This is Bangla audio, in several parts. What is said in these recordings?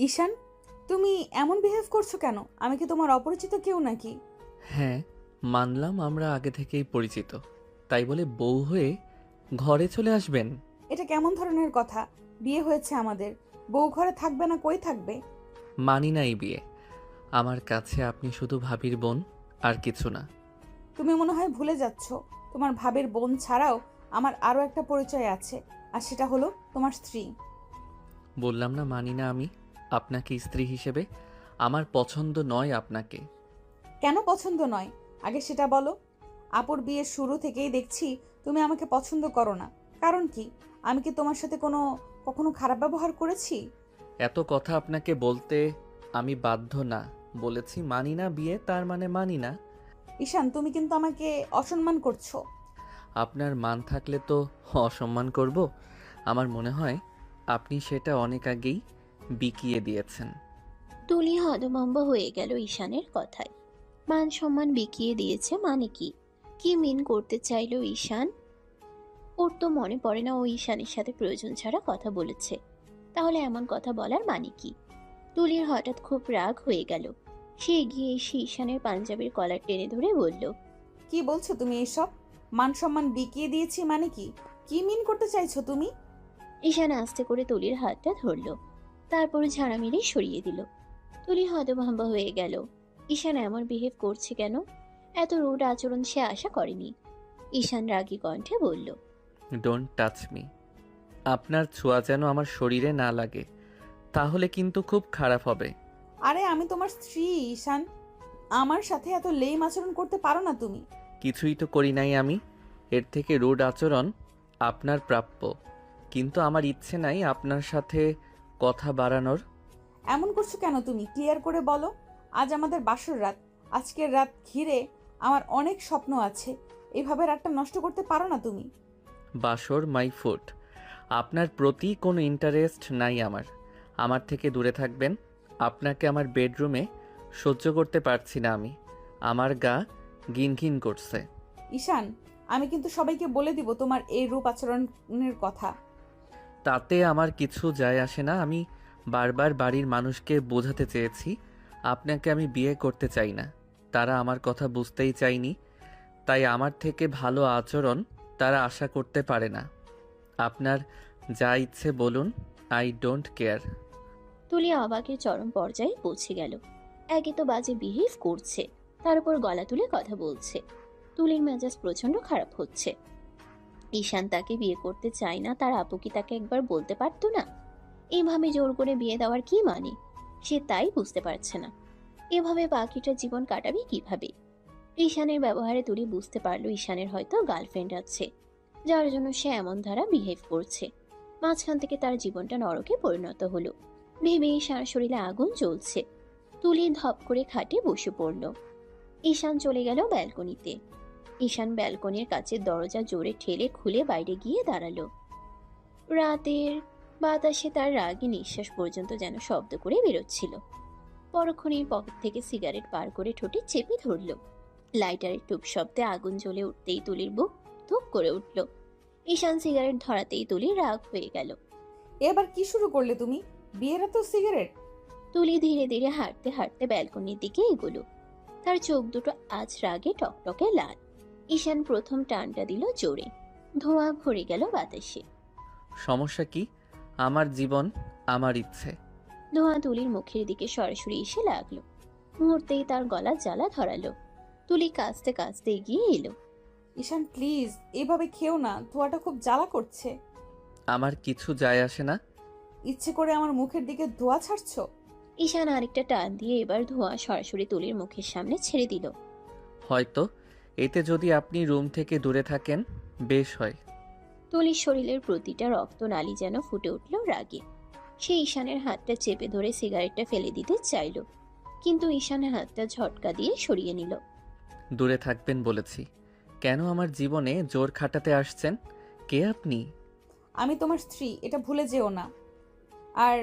ঈশান, তুমি এমন বিহেভ করছো কেন? আমি কি তোমার অপরিচিত কেউ নাকি? হ্যাঁ, মানলাম আমরা আগে থেকেই পরিচিত। তাই বলে বউ হয়ে ঘরে চলে আসবেন? এটা কেমন ধরনের কথা? বিয়ে হয়েছে আমাদের, বউ ঘরে থাকবে না কই থাকবে? মানি না এই বিয়ে। আমার কাছে আপনি শুধু ভাবির বোন, আর কিছু না। তুমি মনে হয় ভুলে যাচ্ছ, তোমার ভাবের বোন ছাড়াও আমার আরও একটা পরিচয় আছে, আর সেটা হলো তোমার স্ত্রী। বললাম না মানি না আমি আপনাকে স্ত্রী হিসেবে। আমার পছন্দ নয় আপনাকে। কেন পছন্দ নয়? আগে সেটা বলো। আপুর বিয়ের শুরু থেকেই দেখছি তুমি আমাকে পছন্দ করো না। কারণ কি? আমি কি তোমার সাথে কখনো খারাপ ব্যবহার করেছি? এত কথা আপনাকে বলতে আমি বাধ্য না। বলেছি মানি না বিয়ে, তার মানে মানি না। ঈশান, তুমি কিন্তু আমাকে অসম্মান করছো। আপনার মান থাকলে তো অসম্মান করব? আমার মনে হয় আপনি সেটা অনেক আগেই বিকিয়ে দিয়েছেন। তুলি হতভম্ব হয়ে গেল ঈশানের কথায়। মান সম্মান বিকিয়ে দিয়েছে মানে কি? কি মিন করতে চাইলো ঈশান? ওর তো মনে পড়ে না ও ঈশানের সাথে প্রয়োজন ছাড়া কথা বলেছে। তাহলে এমন কথা বলার মানে কি? তুলির হঠাৎ খুব রাগ হয়ে গেল। সে এগিয়ে এসে ঈশানের পাঞ্জাবির কলার টেনে ধরে বলল, কি বলছো তুমি এসব? মান সম্মান বিকিয়ে দিয়েছি মানে কি? কি মিন করতে চাইছো তুমি? ঈশান আস্তে করে তুলির হাতটা ধরল, তারপর ঝাড়া মেরে সরিয়ে দিল। তুলি হতভম্ব হয়ে গেল। ঈশান এমন বিহেভ করছে কেন? এত রুড আচরণ সে আশা করেনি। ঈশান রাগী কণ্ঠে বলল, ডোন্ট টাচ মি। আপনার ছোঁয়া যেন আমার শরীরে না লাগে, তাহলে কিন্তু খুব খারাপ হবে। আরে আমি তোমার স্ত্রী ঈশান, আমার সাথে এত লেম আচরণ করতে পারো না তুমি। কিছুই তো করি নাই আমি। এর থেকে রুড আচরণ আপনার প্রাপ্য। কিন্তু আমার ইচ্ছে নাই আপনার সাথে কথা বাড়ানোর। এমন করছো কেন তুমি? ক্লিয়ার করে বলো। আজ আমাদের বাসর রাত, আজকের রাত ঘিরে আমার অনেক স্বপ্ন আছে। এভাবে রাতটা নষ্ট করতে পারো না তুমি। বাসর মাই ফুড। আপনার প্রতি কোনো ইন্টারেস্ট নাই আমার। আমার থেকে দূরে থাকবেন। আপনাকে আমার বেডরুমে সহ্য করতে পারছি না আমি। আমার গা ঘিন করছে। ঈশান, আমি কিন্তু সবাইকে বলে দিব তোমার এই রূপ আচরণের কথা। তাতে আমার কিছু যায় আসে না। আমি বারবার বাড়ির মানুষকে বোঝাতে চেয়েছি আপনাকে আমি বিয়ে করতে চাই না। তারা আমার কথা বুঝতেই চায়নি। তাই আমার থেকে ভালো আচরণ তারা আশা করতে পারে না। আপনার যা ইচ্ছে বলুন, আই ডোন্ট কেয়ার। তুলি অবাকের চরম পর্যায়ে পৌঁছে গেল। একে তো বাজে বিহেভ করছে, তার উপর গলা তুলে কথা বলছে। তুলির মেজাজ প্রচন্ড খারাপ হচ্ছে। ঈশান তাকে বিয়ে করতে চায় না, তার আপু কি তাকে একবার বলতে পারতো না? এইভাবে জোর করে বিয়ে দেওয়ার কি মানে? সে তাই বুঝতে পারছে না। এভাবে বাকিটা জীবন কাটাবে কিভাবে? ঈশানের ব্যবহারে তুলি বুঝতে পারলো ঈশানের হয়তো গার্লফ্রেন্ড আছে, যার জন্য সে এমন ধারা বিহেভ করছে। মাঝখান থেকে তার জীবনটা নরকে পরিণত হলো। ভেবেই সারা শরীরে আগুন জ্বলছে। তুলি ধপ করে খাটে বসে পড়ল। ঈশান চলে গেল ব্যালকনিতে। ঈশান ব্যালকনির কাছের দরজা জোরে ঠেলে খুলে বাইরে গিয়ে দাঁড়ালো। রাতের বাতাসে তার রাগী নিঃশ্বাস পর্যন্ত যেন শব্দ করে বেরোচ্ছিল। পরক্ষণেই পকেট থেকে সিগারেট বার করে ঠোঁটে চেপে ধরল। লাইটারের টুপ শব্দে আগুন জ্বলে উঠতেই তুলির বুক ধুক করে উঠল। ঈশান সিগারেট ধরাতেই তুলি রাগ হয়ে গেল। এবার কি শুরু করলে তুমি? বিয়ের তো সিগারেট? তুলি ধীরে ধীরে হাঁটতে হাঁটতে ব্যালকনির দিকে এগোলো। তার চোখ দুটো আজ রাগে টকটকে লাল। ঈশান প্রথম টানটা দিল জোরে। ধোঁয়া ভরে গেল বাতাসে। সমস্যা কি? আমার জীবন, আমার ইচ্ছে। ধোঁয়া তুলির মুখের দিকে সরাসরি এসে লাগলো। মুহূর্তেই তার গলা জ্বালা ধরালো। তুলি কাঁচতে কাঁচতে এগিয়ে এলো। ঈশান প্লিজ, এভাবে খেও না, ধোঁয়াটা খুব জ্বালা করছে। আমার কিছু যায় আসে না। ইচ্ছে করে আমার মুখের দিকে ধোঁয়া ছাড়ছো? ঈশান আরেকটা টান দিয়ে এবার ধোঁয়া সরাসরি তুলির মুখের সামনে ছেড়ে দিল। হয়তো এতে যদি আপনি রুম থেকে দূরে থাকেন বেশ হয়। তুলির শরীরের প্রতিটা রক্তনালী যেন ফুটে উঠল রাগে। সে ঈশানের হাতটা চেপে ধরে সিগারেটটা ফেলে দিতে চাইল, কিন্তু ঈশানের হাতটা ঝটকা দিয়ে সরিয়ে নিল। দূরে থাকবেন বলেছি। কেন আমার জীবনে জোর খাটাতে আসছেন? কে আপনি? আমি তোমার স্ত্রী, এটা ভুলে যেও না। আর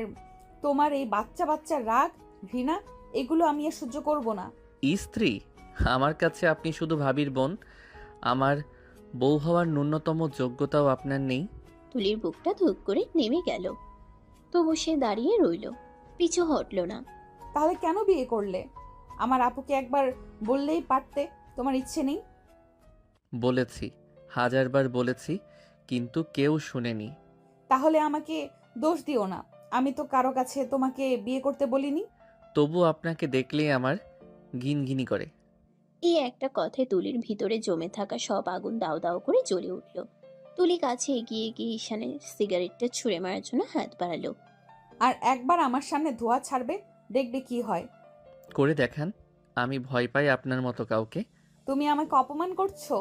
তোমার এই বাচ্চা বাচ্চা রাগ, ঘৃণা, এগুলো আমি আর সহ্য করব না। স্ত্রী? আমার কাছে আপনি শুধু ভাবির বোন। আমার বউ হওয়ার ন্যূনতম যোগ্যতাও আপনার নেই। তুলির বুকটা ধুক করে নেমে গেল। তবু সে দাঁড়িয়ে রইল। পিছু হটল না। তাহলে কেন বিয়ে করলে? আমার আপুকে একবার বললেই পারতে। তোমার ইচ্ছে নেই? বলেছি, হাজারবার বলেছি, কিন্তু কেউ শুনেনি। তাহলে আমাকে দোষ দিও না। আমি তো কারো কাছে তোমাকে বিয়ে করতে বলিনি। তবু আপনাকে দেখলেই আমার ঘিনঘিনি করে। এই একটা কথায় তুলির ভিতরে জমে থাকা সব আগুন দাউ দাউ করে জ্বলে উঠল। তুলি কাছে এগিয়ে গিয়ে ঈশানের সিগারেটটা ছুঁড়ে মারার জন্য হাত বাড়ালো। আর একবার আমার সামনে ধোঁয়া ছাড়বে, দেখবে কি হয়। করে দেখান। আমি ভয় পাই আপনার মতো কাউকে। তুমি আমাকে অপমান করছো।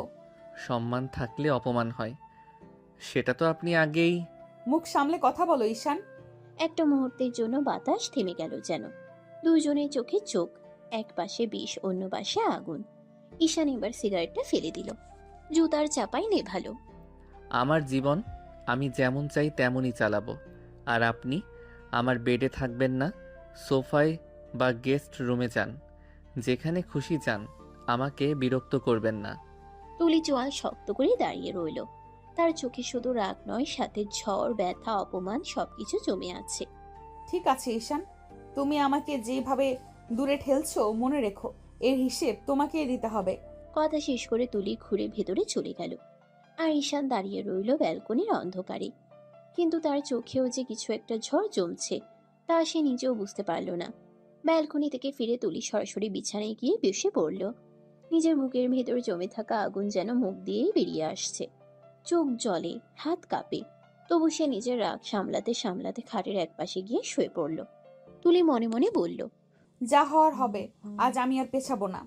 সম্মান থাকলে অপমান হয়, সেটা তো আপনি আগেই। মুখ সামলে কথা বলো ঈশান। একটা মুহূর্তের জন্য বাতাস থেমে গেল যেন। দুজনের চোখে চোখ, এক পাশে বিষ, অন্য পাশে আগুন। ঈশান এবার সিগারেটটা ফেলে দিল, জুতার চাপাই নেভালো। আমার জীবন আমি যেমন চাই তেমনই চালাবো। আর আপনি আমার বেডে থাকবেন না, সোফায় বা গেস্ট রুমে যান, যেখানে খুশি যান। আমাকে বিরক্ত করবেন না। তুলি চোয়াল শক্ত করে দাঁড়িয়ে রইল। তার চোখে শুধু রাগ নয়, সাথে ঝড়, ব্যথা, অপমান সবকিছু জমে আছে। ঠিক আছে ঈশান, তুমি আমাকে যেভাবে দূরে ঠেলছো মনে রেখো, এর হিসেব তোমাকে দিতে হবে। কথা শেষ করে তুলি ঘুরে ভেতরে চলে গেল। আর ঈশান দাঁড়িয়ে রইল ব্যালকনির অন্ধকারে। কিন্তু তার চোখেও যে কিছু একটা ঝড় জমছে, তা সে নিজেও বুঝতে পারল না। ব্যালকনি থেকে ফিরে তুলি সরাসরি বিছানায় গিয়ে বসে পড়ল। নিজের বুকের ভেতর জমে থাকা আগুন যেন মুখ দিয়েই বেরিয়ে আসছে। চোখ জ্বলে, হাত কাঁপে। তবু সে নিজের রাগ সামলাতে সামলাতে খাটের একপাশে গিয়ে শুয়ে পড়ল। তুলি মনে মনে বলল, যা হওয়ার হবে, আজ আমি আর পেছাবো না।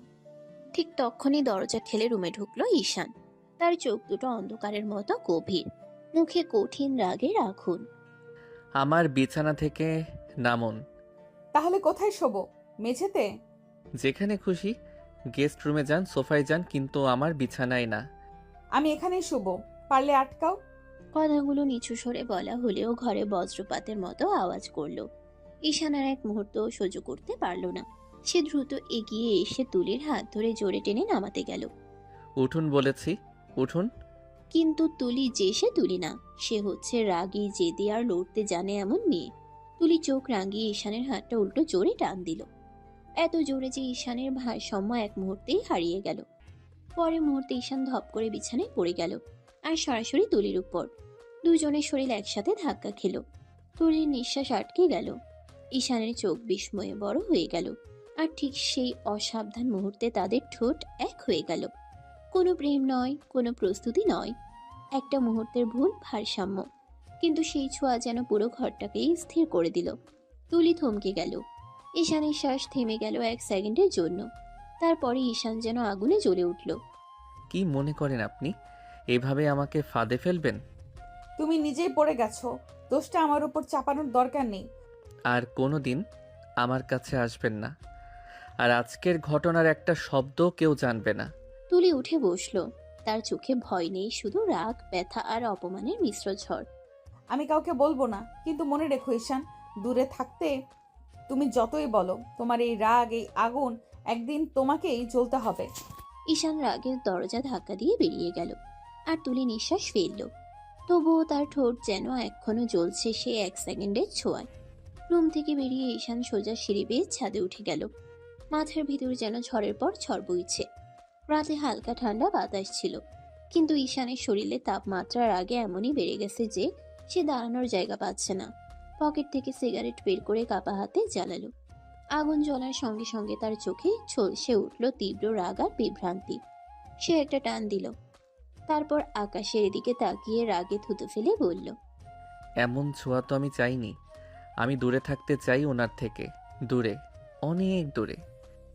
ঠিক তখনই দরজা ঠেলে রুমে ঢুকলো ঈশান। তার চোখ দুটো অন্ধকারের মতো গভীর, মুখে কঠিন রাগের আগুন। আমার বিছানা থেকে নামুন। তাহলে কোথায় শোবো? মেঝেতে? যেখানে খুশি, গেস্ট রুমে যান, সোফায় যান, কিন্তু আমার বিছানায় না। আমি এখানেই শোবো, পারলে আটকাও। কথাগুলো নিচু স্বরে বলা হলেও ঘরে বজ্রপাতের মতো আওয়াজ করলো। ঈশান আর এক মুহূর্ত সহ্য করতে পারল না। সে দ্রুত এগিয়ে এসে তুলির হাত ধরে জোরে টেনে নামাতে গেল। উঠুন বলেছি, উঠুন। কিন্তু তুলি যে সে তুলি না, সে হচ্ছে রাগী, জেদি আর লড়তে জানে এমন মেয়ে। তুলি চোখ রাঙিয়ে ঈশানের হাতটা উল্টো জোরে টান দিল, এত জোরে যে ঈশানের ভারসাম্য এক মুহূর্তেই হারিয়ে গেল। পরের মুহূর্তে ঈশান ধপ করে বিছানায় পড়ে গেল, আর সরাসরি তুলির উপর। দুজনের শরীর একসাথে ধাক্কা খেল। তুলির নিঃশ্বাস আটকে গেল। ঈশানের চোখ বিস্ময়ে বড় হয়ে গেল। আর ঠিক সেই অসাবধান মুহূর্তে তাদের ঠোঁট এক হয়ে গেল। কোনো প্রেম নয়, কোনো প্রস্তুতি নয়, একটা মুহূর্তের ভুল ভারসাম্য। কিন্তু সেই ছোঁয়া যেন পুরো ঘরটাকেই স্থির করে দিল। তুলি থমকে গেল। ঈশানের শ্বাস থেমে গেল এক সেকেন্ডের জন্য। তারপরে ঈশান যেন আগুনে জ্বলে উঠল। কি মনে করেন আপনি এভাবে আমাকে ফাঁদে ফেলবেন? তুমি নিজেই পড়ে গেছো, দোষটা আমার উপর চাপানোর দরকার নেই। আর কোনো দিন আমার কাছে আসবেন না। আর আজকের ঘটনার একটা শব্দ কেউ জানবে না। তুলি উঠে বসলো। তার চোখে ভয় নেই, শুধু রাগ, ব্যথা আর অপমানের মিশ্র ঝড়। আমি কাউকে বলবো না, কিন্তু মনে রেখো ঈশান, দূরে থাকতে তুমি যতই বলো, তোমার এই রাগ, এই আগুন একদিন তোমাকেই জ্বলতে হবে। ঈশান রাগের দরজা ধাক্কা দিয়ে বেরিয়ে গেল। আর তুলি নিঃশ্বাস ফেলল। তবুও তার ঠোঁট যেন এখনো জ্বলছে সে এক সেকেন্ডের ছোঁয়ায়। রুম থেকে বেরিয়ে ঈশান সোজা সিঁড়ি বেয়ে ছাদে উঠে গেল। মাথার ভিতর যেন ঝড়ের পর ঝড় বইছে। রাতে হালকা ঠান্ডা বাতাস ছিল, কিন্তু ঈশানের শরীরে তাপমাত্রার আগে এমনই বেড়ে গেছে যে সে দাঁড়ানোর জায়গা পাচ্ছে না। পকেট থেকে সিগারেট বের করে কাপা হাতে জ্বালালো। আগুন জ্বলার সঙ্গে সঙ্গে তার চোখে ঝলসে উঠল তীব্র রাগ আর বিভ্রান্তি। সে একটা টান দিল, তারপর আকাশের দিকে তাকিয়ে রাগে থুতু ফেলে বলল, এমন ছোঁয়া তো আমি চাইনি। আমি দূরে থাকতে চাই ওনার থেকে, দূরে, অনেক দূরে।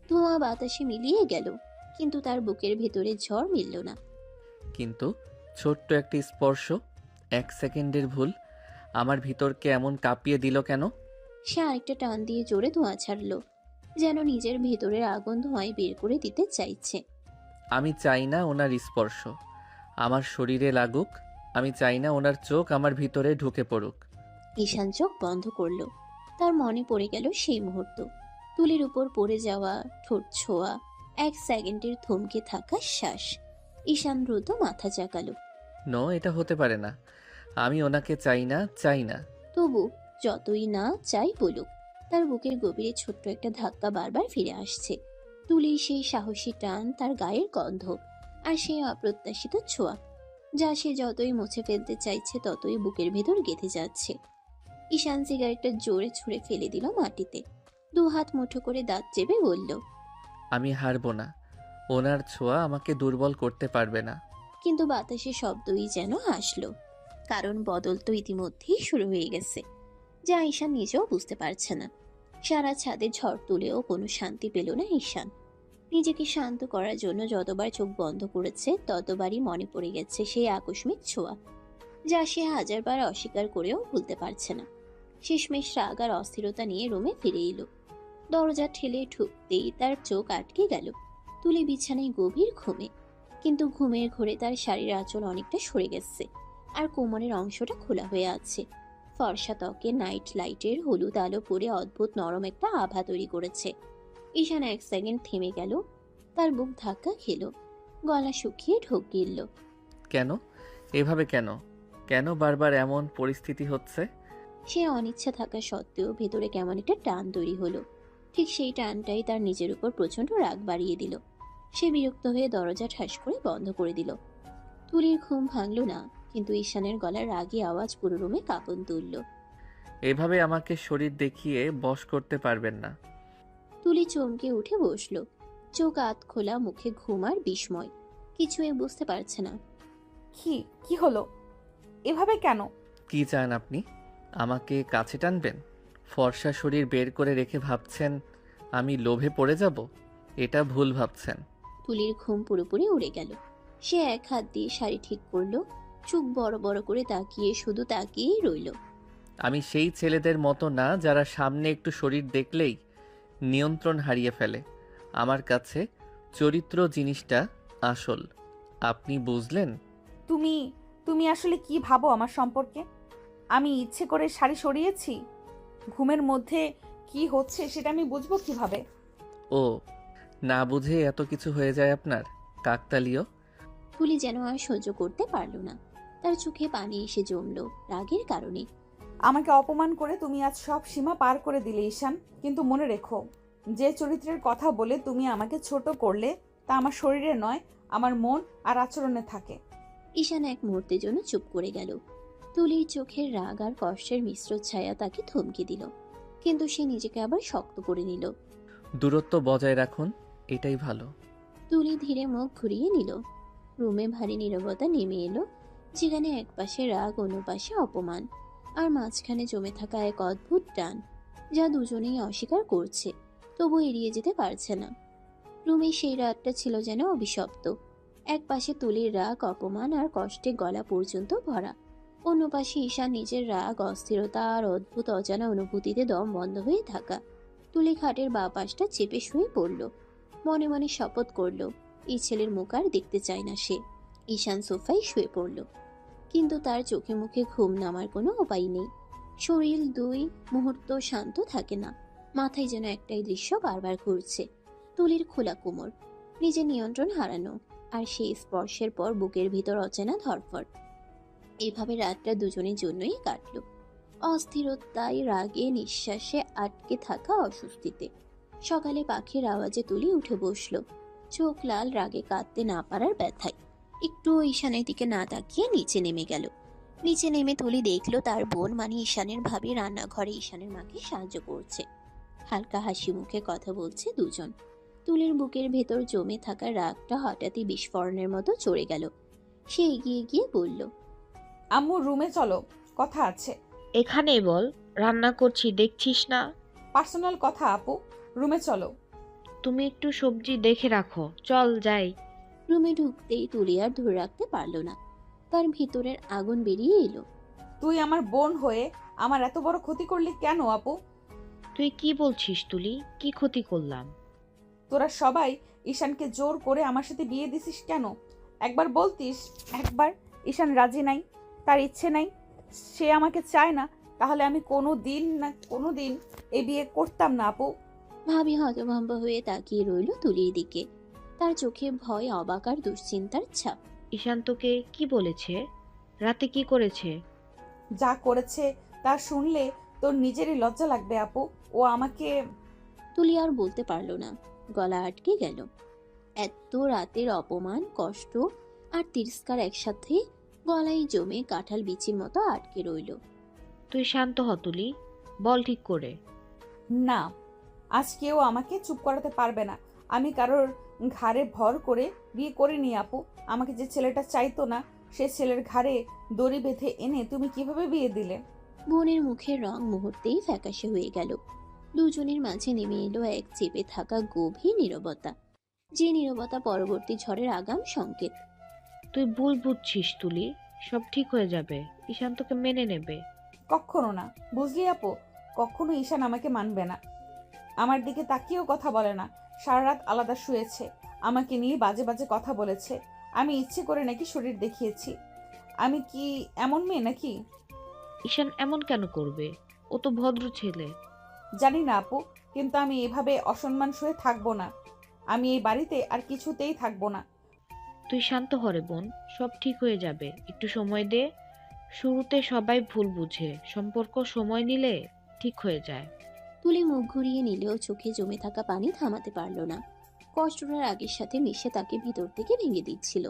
ধোঁয়া বাতাসে মিলিয়ে গেল, কিন্তু তার বুকের ভেতরে ঝড় মিলল না। কিন্তু ছোট্ট একটি স্পর্শ, এক সেকেন্ডের ভুল আমার ভিতরকে এমন কাঁপিয়ে দিল কেন? সে আরেকটা টান দিয়ে জোরে ধোঁয়া ছাড়লো, যেন নিজের ভেতরের আগুন ধোঁয়ায় বের করে দিতে চাইছে। আমি চাই না ওনার স্পর্শ আমার শরীরে লাগুক। আমি চাই না ওনার চোখ আমার ভিতরে ঢুকে পড়ুক। ঈশান চোখ বন্ধ করলো। তার মনে পড়ে গেল সেই মুহূর্ত, তুলির উপর পড়ে যাওয়া ঠোঁট ছোঁয়া, এক সেকেন্ডের থমকে থাকা শ্বাস। ঈশান দ্রুত মাথা চাকালো। নো, এটা হতে পারে না। আমি ওনাকে চাই না, চাই না। তবু যতই না চাই বলুক, তার বুকের গভীরে ছোট্ট একটা ধাক্কা বারবার ফিরে আসছে। তুলির সেই সাহসী টান, তার গায়ের গন্ধ, আর সেই অপ্রত্যাশিত ছোঁয়া, যা সে যতই মুছে ফেলতে চাইছে ততই বুকের ভেতর গেঁথে যাচ্ছে। ঈশান সিগারেটটা জোরে ছুঁড়ে ফেলে দিল মাটিতে। দু হাত মুঠো করে দাঁত চেপে বলল, আমি হারবো না। ওনার ছোঁয়া আমাকে দুর্বল করতে পারবে না। কিন্তু বাতাসে শব্দই যেন আসলো, কারণ বদল তো ইতিমধ্যেই শুরু হয়ে গেছে, যা ঈশান নিজেও বুঝতে পারছে না। সারা ছাদে ঝড় তুলেও কোনো শান্তি পেল না ঈশান। নিজেকে শান্ত করার জন্য যতবার চোখ বন্ধ করেছে ততবারই মনে পড়ে গেছে সেই আকস্মিক ছোঁয়া, যা সে হাজারবার অস্বীকার করেও ভুলতে পারছে না। শেষমেশ রাগ আর অস্থিরতা নিয়ে রুমে ফিরে এলো। দরজা ঠেলে ঢুকতেই তার চোখ আটকে গেল। তুলি বিছানায় গভীর ঘুমে, কিন্তু ঘুমের ঘোরে তার শাড়ির আঁচল অনেকটা সরে গেছে, আর কোমরের অংশটা খোলা হয়ে আছে। ফর্সা ত্বকে নাইট লাইটের হলুদ আলো পড়ে অদ্ভুত নরম একটা আভা তৈরি করেছে। ঈশান এক সেকেন্ড থেমে গেল, তার বুক ধাক্কা খেল, গলা শুকিয়ে ঢোক গিলল। কেন? এভাবে কেন? কেন বারবার এমন পরিস্থিতি হচ্ছে? সে অনিচ্ছা থাকা সত্ত্বেও ভেতরে কেমন একটা টান তৈরি হলো। ঠিক সেই টানটাই তার নিজের উপর প্রচন্ড রাগ বাড়িয়ে দিল। সে বিরক্ত হয়ে দরজা ঠাস করে বন্ধ করে দিল। তুলির ঘুম ভাঙল না, কিন্তু ঈশানের গলার রাগী আওয়াজ পুরো রুমে কাঁপন তুলল। এভাবে আমাকে শরীর দেখিয়ে বশ করতে পারবেন না। তুলি চমকে উঠে বসলো, চোখ আধ খোলা, মুখে ঘুম আর বিস্ময়। কিছুই বুঝতে পারছে না। কি কি হলো? এভাবে কেন? কি চান আপনি? আমাকে কাছে টানবেন? ফর্সা শরীর বের করে রেখে ভাবছেন আমি লোভে পড়ে যাব? এটা ভুল ভাবছেন। তুলির ঘুম পুরোপুরি উড়ে গেল। সে এক হাত দিয়ে শাড়ি ঠিক করলো, চোখ বড় বড় করে তাকিয়ে শুধু তাকিয়েই রইল। আমি সেই ছেলেদের মতো না যারা সামনে একটু শরীর দেখলেই নিয়ন্ত্রণ হারিয়ে ফেলে। আমার কাছে চরিত্র জিনিসটা আসল। আপনি বুঝলেন? তুমি তুমি আসলে কি ভাবো আমার সম্পর্কে? আমি ইচ্ছে করে শাড়ি সরিয়েছি? ঘুমের মধ্যে কি হচ্ছে সেটা আমি বুঝবো কিভাবে? ও, না বুঝে এত কিছু হয়ে যায় আপনার? কাকতালীয়। তুলি যেন আর সহ্য করতে পারল না। তার চোখে পানি এসে জমল রাগের কারণে। আমাকে অপমান করে তুমি আজ সব সীমা পার করে দিলে ঈশান। কিন্তু মনে রেখো, যে চরিত্রের কথা বলে তুমি আমাকে ছোট করলে তা আমার শরীরে নয়, আমার মন আর আচরণে থাকে। ঈশান এক মুহূর্তের জন্য চুপ করে গেল। তুলির চোখের রাগ আর কষ্টের মিশ্র ছায়া তাকে থমকে দিল, কিন্তু সে নিজেকে আবার শক্ত করে নিল। দূরত্ব বজায় রাখুন, এটাই ভালো। তুলি ধীরে মুখ ঘুরিয়ে নিল। রুমে ভারী নীরবতা নেমে এলো, যেখানে একপাশে রাগ, অন্য পাশে অপমান, আর মাঝখানে জমে থাকা এক অদ্ভুত টান, যা দুজনেই অস্বীকার করছে, তবু এড়িয়ে যেতে পারছে না। রুমে সেই রাতটা ছিল যেন অভিশপ্ত। এক পাশে তুলির রাগ, অপমান আর কষ্টে গলা পর্যন্ত ভরা, অন্য পাশে ঈশান নিজের রাগ, অস্থিরতা আর অদ্ভুত অজানা অনুভূতিতে দম বন্ধ হয়ে থাকা। তুলি খাটের বাঁ পাশটা চেপে শুয়ে পড়ল, মনে মনে শপথ করল এই ছেলের মুখ আর দেখতে চায় না সে। ঈশান সোফায় শুয়ে পড়ল, কিন্তু তার চোখে মুখে ঘুম নামার কোনো উপায় নেই। শরীর দুই মুহূর্ত শান্ত থাকে না, মাথায় যেন একটাই দৃশ্য বারবার ঘুরছে। তুলির খোলা কোমর, নিজের নিয়ন্ত্রণ হারানো, আর সেই স্পর্শের পর বুকের ভিতর অচেনা ধরফর। এভাবে রাতটা দুজনের জন্যই কাটলো, অস্থিরতায়, রাগে, নিঃশ্বাসে আটকে থাকা অস্বস্তিতে। সকালে পাখির আওয়াজে তুলি উঠে বসলো, চোখ লাল, রাগে কাঁদতে না পারার ব্যথায়। একটু ঈশানের দিকে না তাকিয়ে নিচে নেমে গেল। নিচে নেমে তুলি দেখলো তার বোন মানে ঈশানের ভাবি রান্নাঘরে ঈশানের মাকে সাহায্য করছে। হালকা হাসি মুখে কথা বলছে দুজন। তুলির বুকের ভেতর জমে থাকা রাগটা হঠাৎই বিস্ফোরণের মতো চড়ে গেল। সে এগিয়ে গিয়ে বলল, আম্মু রুমে চলো, কথা আছে। এখানেই বল, রান্না করছি দেখছিস না? পার্সোনাল কথা আপু, রুমে চলো। তুমি একটু সবজি দেখে রাখো, চল যাই। রুমে ঢুকতেই তুলি আর ধরে রাখতে পারল না, তার ভিতরের আগুন বেরিয়ে এলো। তুই আমার বোন হয়ে আমার এত বড় ক্ষতি করলি কেন আপু? তুই কি বলছিস তুলি? কি ক্ষতি করলাম? তোরা সবাই ঈশানকে জোর করে আমার সাথে বিয়ে দিছিস কেন? একবার বলতিস। একবার ঈশান রাজি নাই, তার ইচ্ছে নাই, সে আমাকে চায় না, তাহলে আমি কোনো দিন এই বিয়ে করতাম না আপু। ভাবি হতভম্ব হয়ে তাকিয়ে রইল তুলির দিকে, তার চোখে ভয়, অবাক আর দুশ্চিন্তার ছাপ। ঈশান তোকে কি বলেছে? রাতে কি করেছে? যা করেছে তা শুনলে তোর নিজেরই লজ্জা লাগবে আপু। ও ও আমাকে তুলি আর বলতে পারল না, গলা আটকে গেল। এত রাতের অপমান, কষ্ট আর তিরস্কার একসাথে গলায় জমে কাঁঠাল বিচির মতো আটকে রইল। তুই শান্ত হ তুলি, বল ঠিক করে। না, আজ কেউ আমাকে চুপ করাতে পারবে না। আমি কারোর ঘাড়ে ভর করে বিয়ে করিনি আপু। আমাকে যে ছেলেটা চাইতো না সে ছেলের ঘাড়ে দড়ি বেঁধে এনে তুমি কিভাবে বিয়ে দিলে? বোনের মুখের রং মুহূর্তেই ফ্যাকাশে হয়ে গেল। দুজনের মাঝে নেমে এলো এক চেপে থাকা গভীর নীরবতা, যে নীরবতা পরবর্তী ঝড়ের আগাম সংকেত। তুই ভুল বুঝছিস তুলি, সব ঠিক হয়ে যাবে, ঈশান তোকে মেনে নেবে। কখনো না, বুঝলি আপু? কখনো ঈশান আমাকে মানবে না। আমার দিকে তাকিয়েও কথা বলে না। সারা রাত আলাদা শুয়েছে, আমাকে নিয়ে বাজে বাজে কথা বলেছে। আমি ইচ্ছে করে নাকি শরীর দেখিয়েছি। আমি কি এমন মেয়ে নাকি? ঈশান এমন কেন করবে? ও তো ভদ্র ছেলে। জানি না আপু, কিন্তু আমি এভাবে অসম্মান সয়ে থাকবো না। আমি এই বাড়িতে আর কিছুতেই থাকবো না। তুই শান্ত হরে বোন, সব ঠিক হয়ে যাবে, একটু সময় দে। শুরুতে সবাই ভুল বুঝে, সম্পর্ক সময় নিলে ঠিক হয়ে যায়। তুলি মুখ ঘুরিয়ে নিলেও চোখে জমে থাকা পানি থামাতে পারল না। কষ্টটার আগের সাথে মিশে তাকে ভিতর থেকে ভেঙে দিচ্ছিল।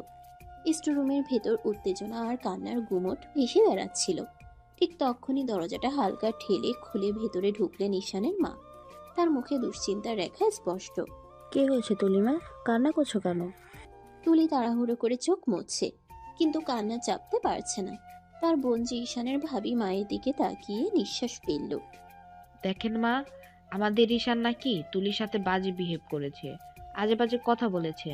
স্টোরুমের ভেতর উত্তেজনা আর কান্নার গুমট ভেসে বেড়াচ্ছিল। ঠিক তখনই দরজাটা হালকা ঠেলে খুলে ভেতরে ঢুকলেন ঈশানের মা। তার মুখে দুশ্চিন্তার রেখা স্পষ্ট। কি হয়েছে তুলিমা, কান্না করছো কেন? তুলি তাড়াহুড়ো করে চোখ মুছছে, কিন্তু কান্না চাপতে পারছে না। তার বোন যে ঈশানের ভাবি মায়ের দিকে তাকিয়ে নিঃশ্বাস ফেলল। দেখেন মা, আমাদের ঈশান নাকি তুলির সাথে বাজে বিহেভ করেছে, আজে বাজে কথা বলেছে।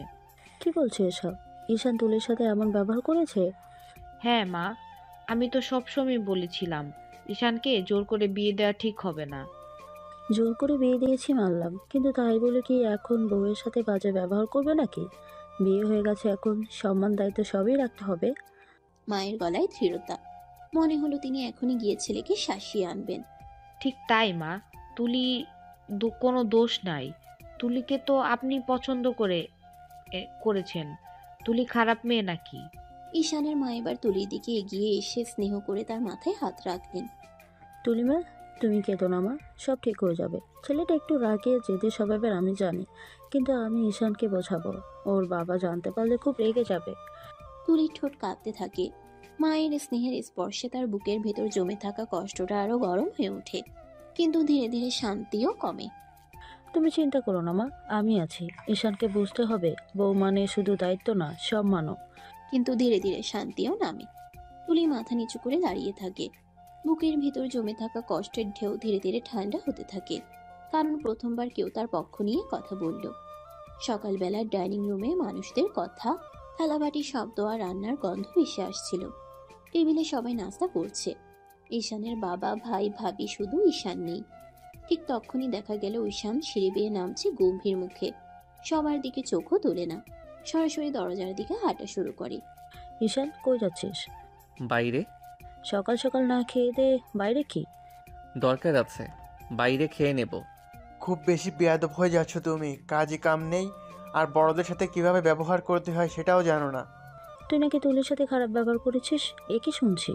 কি বলছো এসব? ঈশান তুলির সাথে এমন ব্যবহার করেছে? হ্যাঁ মা, আমি তো সবসময় বলেছিলাম ঈশানকে জোর করে বিয়ে দেওয়া ঠিক হবে না। জোর করে বিয়ে দিয়েছি মানলাম, কিন্তু তাই বলে কি এখন বউয়ের সাথে বাজে ব্যবহার করবে নাকি? বিয়ে হয়ে গেছে, এখন সম্মান দায়িত্ব সবই রাখতে হবে। মায়ের গলায় দৃঢ়তা। মনে হলো তিনি এখনই গিয়ে ছেলেকে শাসিয়ে আনবেন। ঠিক তাই মা, তুলি কোনো দোষ নাই। তুলিকে তো আপনি পছন্দ করেছেন। তুলি খারাপ মেয়ে নাকি? ঈশানের মা এবার তুলির দিকে এগিয়ে এসে স্নেহ করে তার মাথায় হাত রাখলেন। তুলিমা, তুমি কেঁদো না মা, সব ঠিক হয়ে যাবে। ছেলেটা একটু রাগে জেদে স্বভাবের আমি জানি, কিন্তু আমি ঈশানকে বোঝাবো। ওর বাবা জানতে পারলে খুব রেগে যাবে। তুলির ঠোঁট কাঁপতে থাকে। মায়ের স্নেহের স্পর্শে তার বুকের ভেতর জমে থাকা কষ্টটা আরো গরম হয়ে ওঠে, কিন্তু ধীরে ধীরে শান্তিও কমে। তুমি চিন্তা করো না মা, আমি আছি। ঈশানকে বুঝতে হবে বউ মানে শুধু দায়িত্ব না, সম্মানও। কিন্তু ধীরে ধীরে শান্তিও নামে। তুলি মাথা নিচু করে দাঁড়িয়ে থাকে। বুকের ভিতর জমে থাকা কষ্টের ঢেউ ধীরে ধীরে ঠান্ডা হতে থাকে, কারণ প্রথমবার কেউ তার পক্ষ নিয়ে কথা বলল। সকালবেলার ডাইনিং রুমে মানুষদের কথা, থালাবাটির শব্দ আর রান্নার গন্ধ ভেসে আসছিল। টেবিলে সবাই নাস্তা করছে। ঈশানের বাবা, ভাই, ভাবি, শুধু ঈশান নেই। ঠিক তখনই দেখা গেল ঈশান সিঁড়ি বেয়ে নামছে গম্ভীর মুখে। সবার দিকে চোখও তোলে না, সরাসরি দরজার দিকে হাঁটা শুরু করে। ঈশান, কই যাচ্ছিস? বাইরে। সকাল সকাল না খেয়ে দে বাইরে? কি দরকার আছে, বাইরে খেয়ে নেব। খুব বেশি বেয়াদব হয়ে যাচ্ছ তুমি, কাজে কাম নেই, আর বড়দের সাথে কিভাবে ব্যবহার করতে হয় সেটাও জানো না। তুই নাকি তুলির সাথে খারাপ ব্যবহার করেছিস, এ কি শুনছি?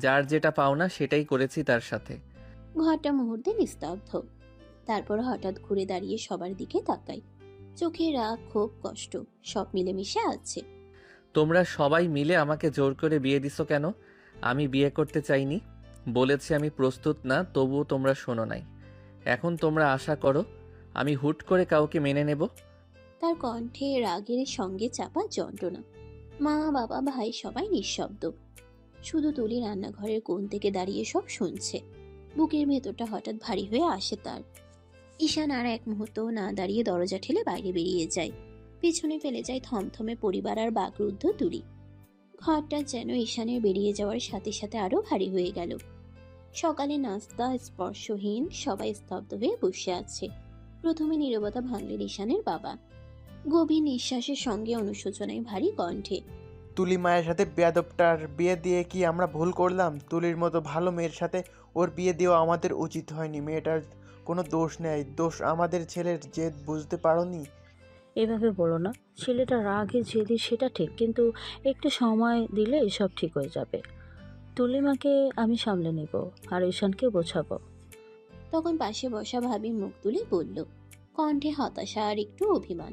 যার যেটা পাওনা সেটাই করেছি তার সাথে। ঘরটা মুহূর্তে নিস্তব্ধ। তারপর হঠাৎ ঘুরে দাঁড়িয়ে সবার দিকে তাকাই। চোখে রাগ, ক্ষোভ, কষ্ট সব মিলেমিশে আছে। তোমরা সবাই মিলে আমাকে জোর করে বিয়ে দিছো কেন? আমি বিয়ে করতে চাইনি, বলেছি আমি প্রস্তুত না, তবুও তোমরা শোনো নাই। এখন তোমরা আশা করো আমি হুট করে কাউকে মেনে নেব? তার কণ্ঠে রাগের সঙ্গে চাপা যন্ত্রণা। মা, বাবা, ভাই সবাই নিঃশব্দ। শুধু তুলি রান্নাঘরের কোণ থেকে দাঁড়িয়ে সব শুনছে। বুকের ভেতরটা হঠাৎ ভারী হয়ে আসে তার। ঈশান আর এক মুহূর্ত না দাঁড়িয়ে দরজা ঠেলে বাইরে বেরিয়ে যায়। পিছনে ফেলে যায় থমথমে পরিবার আর বাকরুদ্ধ তুলি। ঘরটা যেন ঈশানের বেরিয়ে যাওয়ার সাথে সাথে আরো ভারী হয়ে গেল। সকালে নাস্তা স্পর্শহীন, সবাই স্তব্ধ হয়ে বসে আছে। প্রথমে নীরবতা ভাঙলেন ঈশানের বাবা, গভীর নিঃশ্বাসের সঙ্গে অনুশোচনায় ভারী কণ্ঠে। তুলি মায়ের সাথে বেয়াদবটার বিয়ে দিয়ে কি আমরা ভুল করলাম? তুলির মতো ভালো মেয়ের সাথে ওর বিয়ে দেওয়া আমাদের উচিত হয়নি। মেয়েটার কোনো দোষ নেই, দোষ আমাদের ছেলের জেদ, বুঝতে পারোনি? এভাবে বলো না, ছেলেটা রাগে জেদি সেটা ঠিক, কিন্তু একটু সময় দিলে সব ঠিক হয়ে যাবে। তুলিমাকে আমি সামলে নিব, আর ঈশানকে বোঝাবো। তখন পাশে বসা ভাবি মুখ তুলে বলল, কণ্ঠে হতাশা আর একটু অভিমান।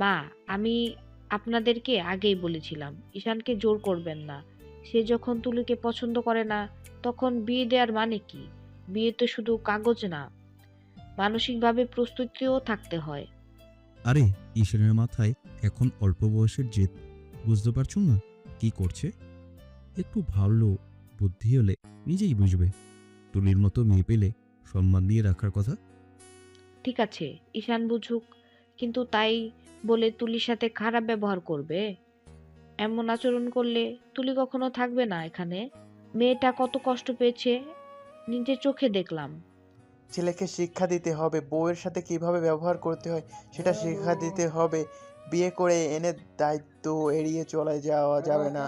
মা, আমি আপনাদেরকে আগেই বলেছিলাম ঈশানকে জোর করবেন না। সে যখন তুলিকে পছন্দ করে না, তখন বিয়ে দেওয়ার মানে কি? বিয়ে তো শুধু কাগজ না, মানসিকভাবে প্রস্তুতিও থাকতে হয়। আরে ঈশানের মাথায় এখন অল্প বয়সের জেদ, বুঝতে পারছো না কি করছে? একটু ভালো বুদ্ধি হলে নিজেই বুঝবে। তুলির মতো মেয়ে পেলে সম্মান দিয়ে রাখার কথা। ঠিক আছে, ঈশান বুঝুক, কিন্তু তাই বলে তুলির সাথে খারাপ ব্যবহার করবে? এমন আচরণ করলে তুলি কখনো থাকবে না এখানে। মেয়েটা কত কষ্ট পেয়েছে নিজের চোখে দেখলাম। ছেলেকে শিক্ষা দিতে হবে, বউয়ের সাথে কিভাবে ব্যবহার করতে হয় সেটা শিক্ষা দিতে হবে। বিয়ে করে এনে দায়িত্ব এড়িয়ে চলে যাওয়া যাবে না।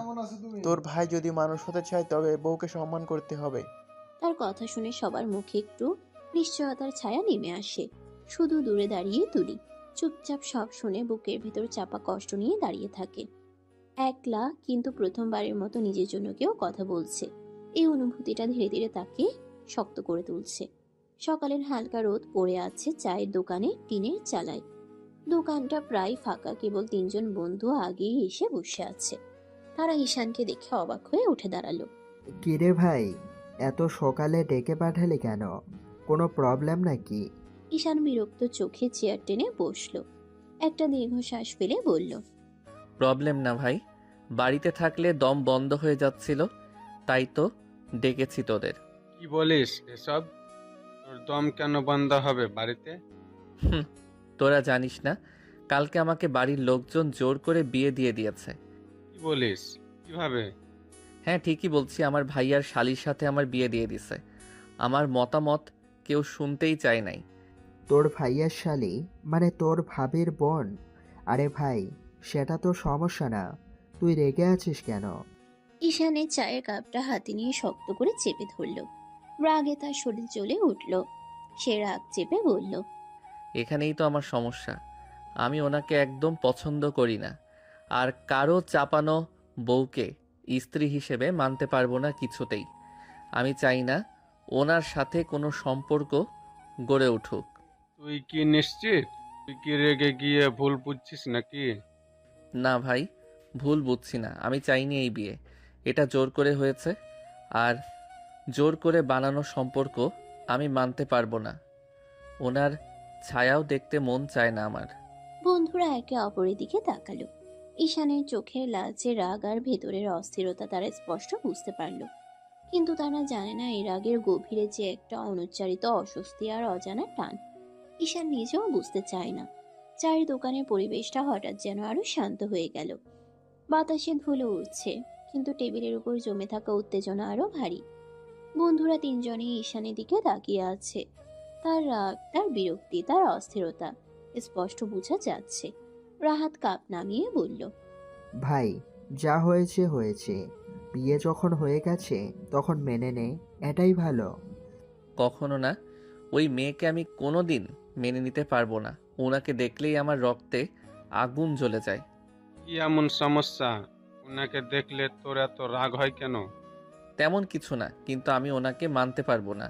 তোর ভাই যদি মানুষ হতে চায় তবে বউকে সম্মান করতে হবে। তার কথা শুনে সবার মুখে একটু নিশ্চয়তার ছায়া নেমে আসে। শুধু দূরে দাঁড়িয়ে তুলি চুপচাপ সব শুনে বুকের ভেতর চাপা কষ্ট নিয়ে দাঁড়িয়ে থাকে। একলা, কিন্তু প্রথমবারের মতো নিজের জন্য কেউ কথা বলছে। এই অনুভূতিটা ধীরে ধীরে তাকে শক্ত করে তুলছে। সকালের হালকা রোদ পড়ে আছে চায়ের দোকানে টিনের চালায়। দোকানটা প্রায় ফাঁকা, কেবল তিনজন বন্ধু আগেই এসে বসে আছে। তারা ঈশানকে দেখে অবাক হয়ে উঠে দাঁড়ালো। কিরে ভাই, এত সকালে ডেকে পাঠালি কেন? কোনো প্রবলেম নাকি? ঈশান বিরক্ত চোখে চেয়ার টেনে বসলো। একটা দীর্ঘশ্বাস ফেলে বলল, প্রবলেম না ভাই, বাড়িতে থাকলে দম বন্ধ হয়ে যাচ্ছিল, তাই তো ডেকেছি তোদের। কি বলিস এসব? তোর দম কেন বন্ধ হবে বাড়িতে? হুম, তোরা জানিস না, কালকে আমাকে বাড়ির লোকজন জোর করে বিয়ে দিয়ে দিয়েছে। কি বলিস? কিভাবে? হ্যাঁ, ঠিকই বলছি, আমার ভাইয়ার শালির সাথে আমার বিয়ে দিয়ে দিছে। আমার মতামত কেউ শুনতেই চায় নাই। তোর ভাইয়ের শালি মানে তোর ভাবির বোন? আরে ভাই, সেটা তো সমস্যা না, তুই রেগে আছিস কেন? ঈশানের চায়ের কাপটা হাতে নিয়ে শক্ত করে চেপে ধরল। রাগে তার শরীর জ্বলে উঠল। সে রাগ চেপে বলল, এখানেই তো আমার সমস্যা, আমি ওনাকে একদম পছন্দ করি না, আর কারো চাপানো বউকে স্ত্রী হিসেবে মানতে পারবো না কিছুতেই। আমি চাই না ওনার সাথে কোনো সম্পর্ক গড়ে উঠুক। তুই কি নিশ্চিত? তুই কি রেগে গিয়ে ভুল বুঝছিস নাকি? না ভাই, ভুল বুঝছি না, আমি চাইনি এই বিয়ে, এটা জোর করে হয়েছে, আর জোর করে বানানো সম্পর্ক আমি মানতে পারবো না। ওনার ছায়াও দেখতে মন চায় না আমার। বন্ধুরা একে অপরের দিকে তাকালো। ঈশানের চোখের লালচে রাগ আর ভেতরের অস্থিরতা তারা স্পষ্ট বুঝতে পারল, কিন্তু তারা জানে না এই রাগের গভীরে যে একটা অনুচ্চারিত অস্বস্তি আর অজানা টান। ঈশান নিজেও বুঝতে চায় না। চায়ের দোকানের পরিবেশটা হঠাৎ যেন আরো শান্ত হয়ে গেল। বাতাসে ধুলো উড়ছে, কিন্তু টেবিলের উপর জমে থাকা উত্তেজনা আরো ভারী। বন্ধুরা তিনজনেই ঈশানের দিকে তাকিয়ে আছে। তার রাগ, তার বিরক্তি, তার অস্থিরতা স্পষ্ট বোঝা যাচ্ছে। রাহাত কাপ নামিয়ে বলল, ভাই, যা হয়েছে হয়েছে, বিয়ে যখন হয়ে গেছে তখন মেনে নে, এটাই ভালো। কখনো না, ওই মেয়েকে আমি কোনো দিন মেনে নিতে পারবো না। ওনাকে দেখলেই আমার রক্তে আগুন জ্বলে যায়। কি এমন সমস্যা? ওনাকে দেখলে তোর এত রাগ হয় কেন? তেমন কিছু না, কিন্তু আমি ওনাকে মানতে পারবো না।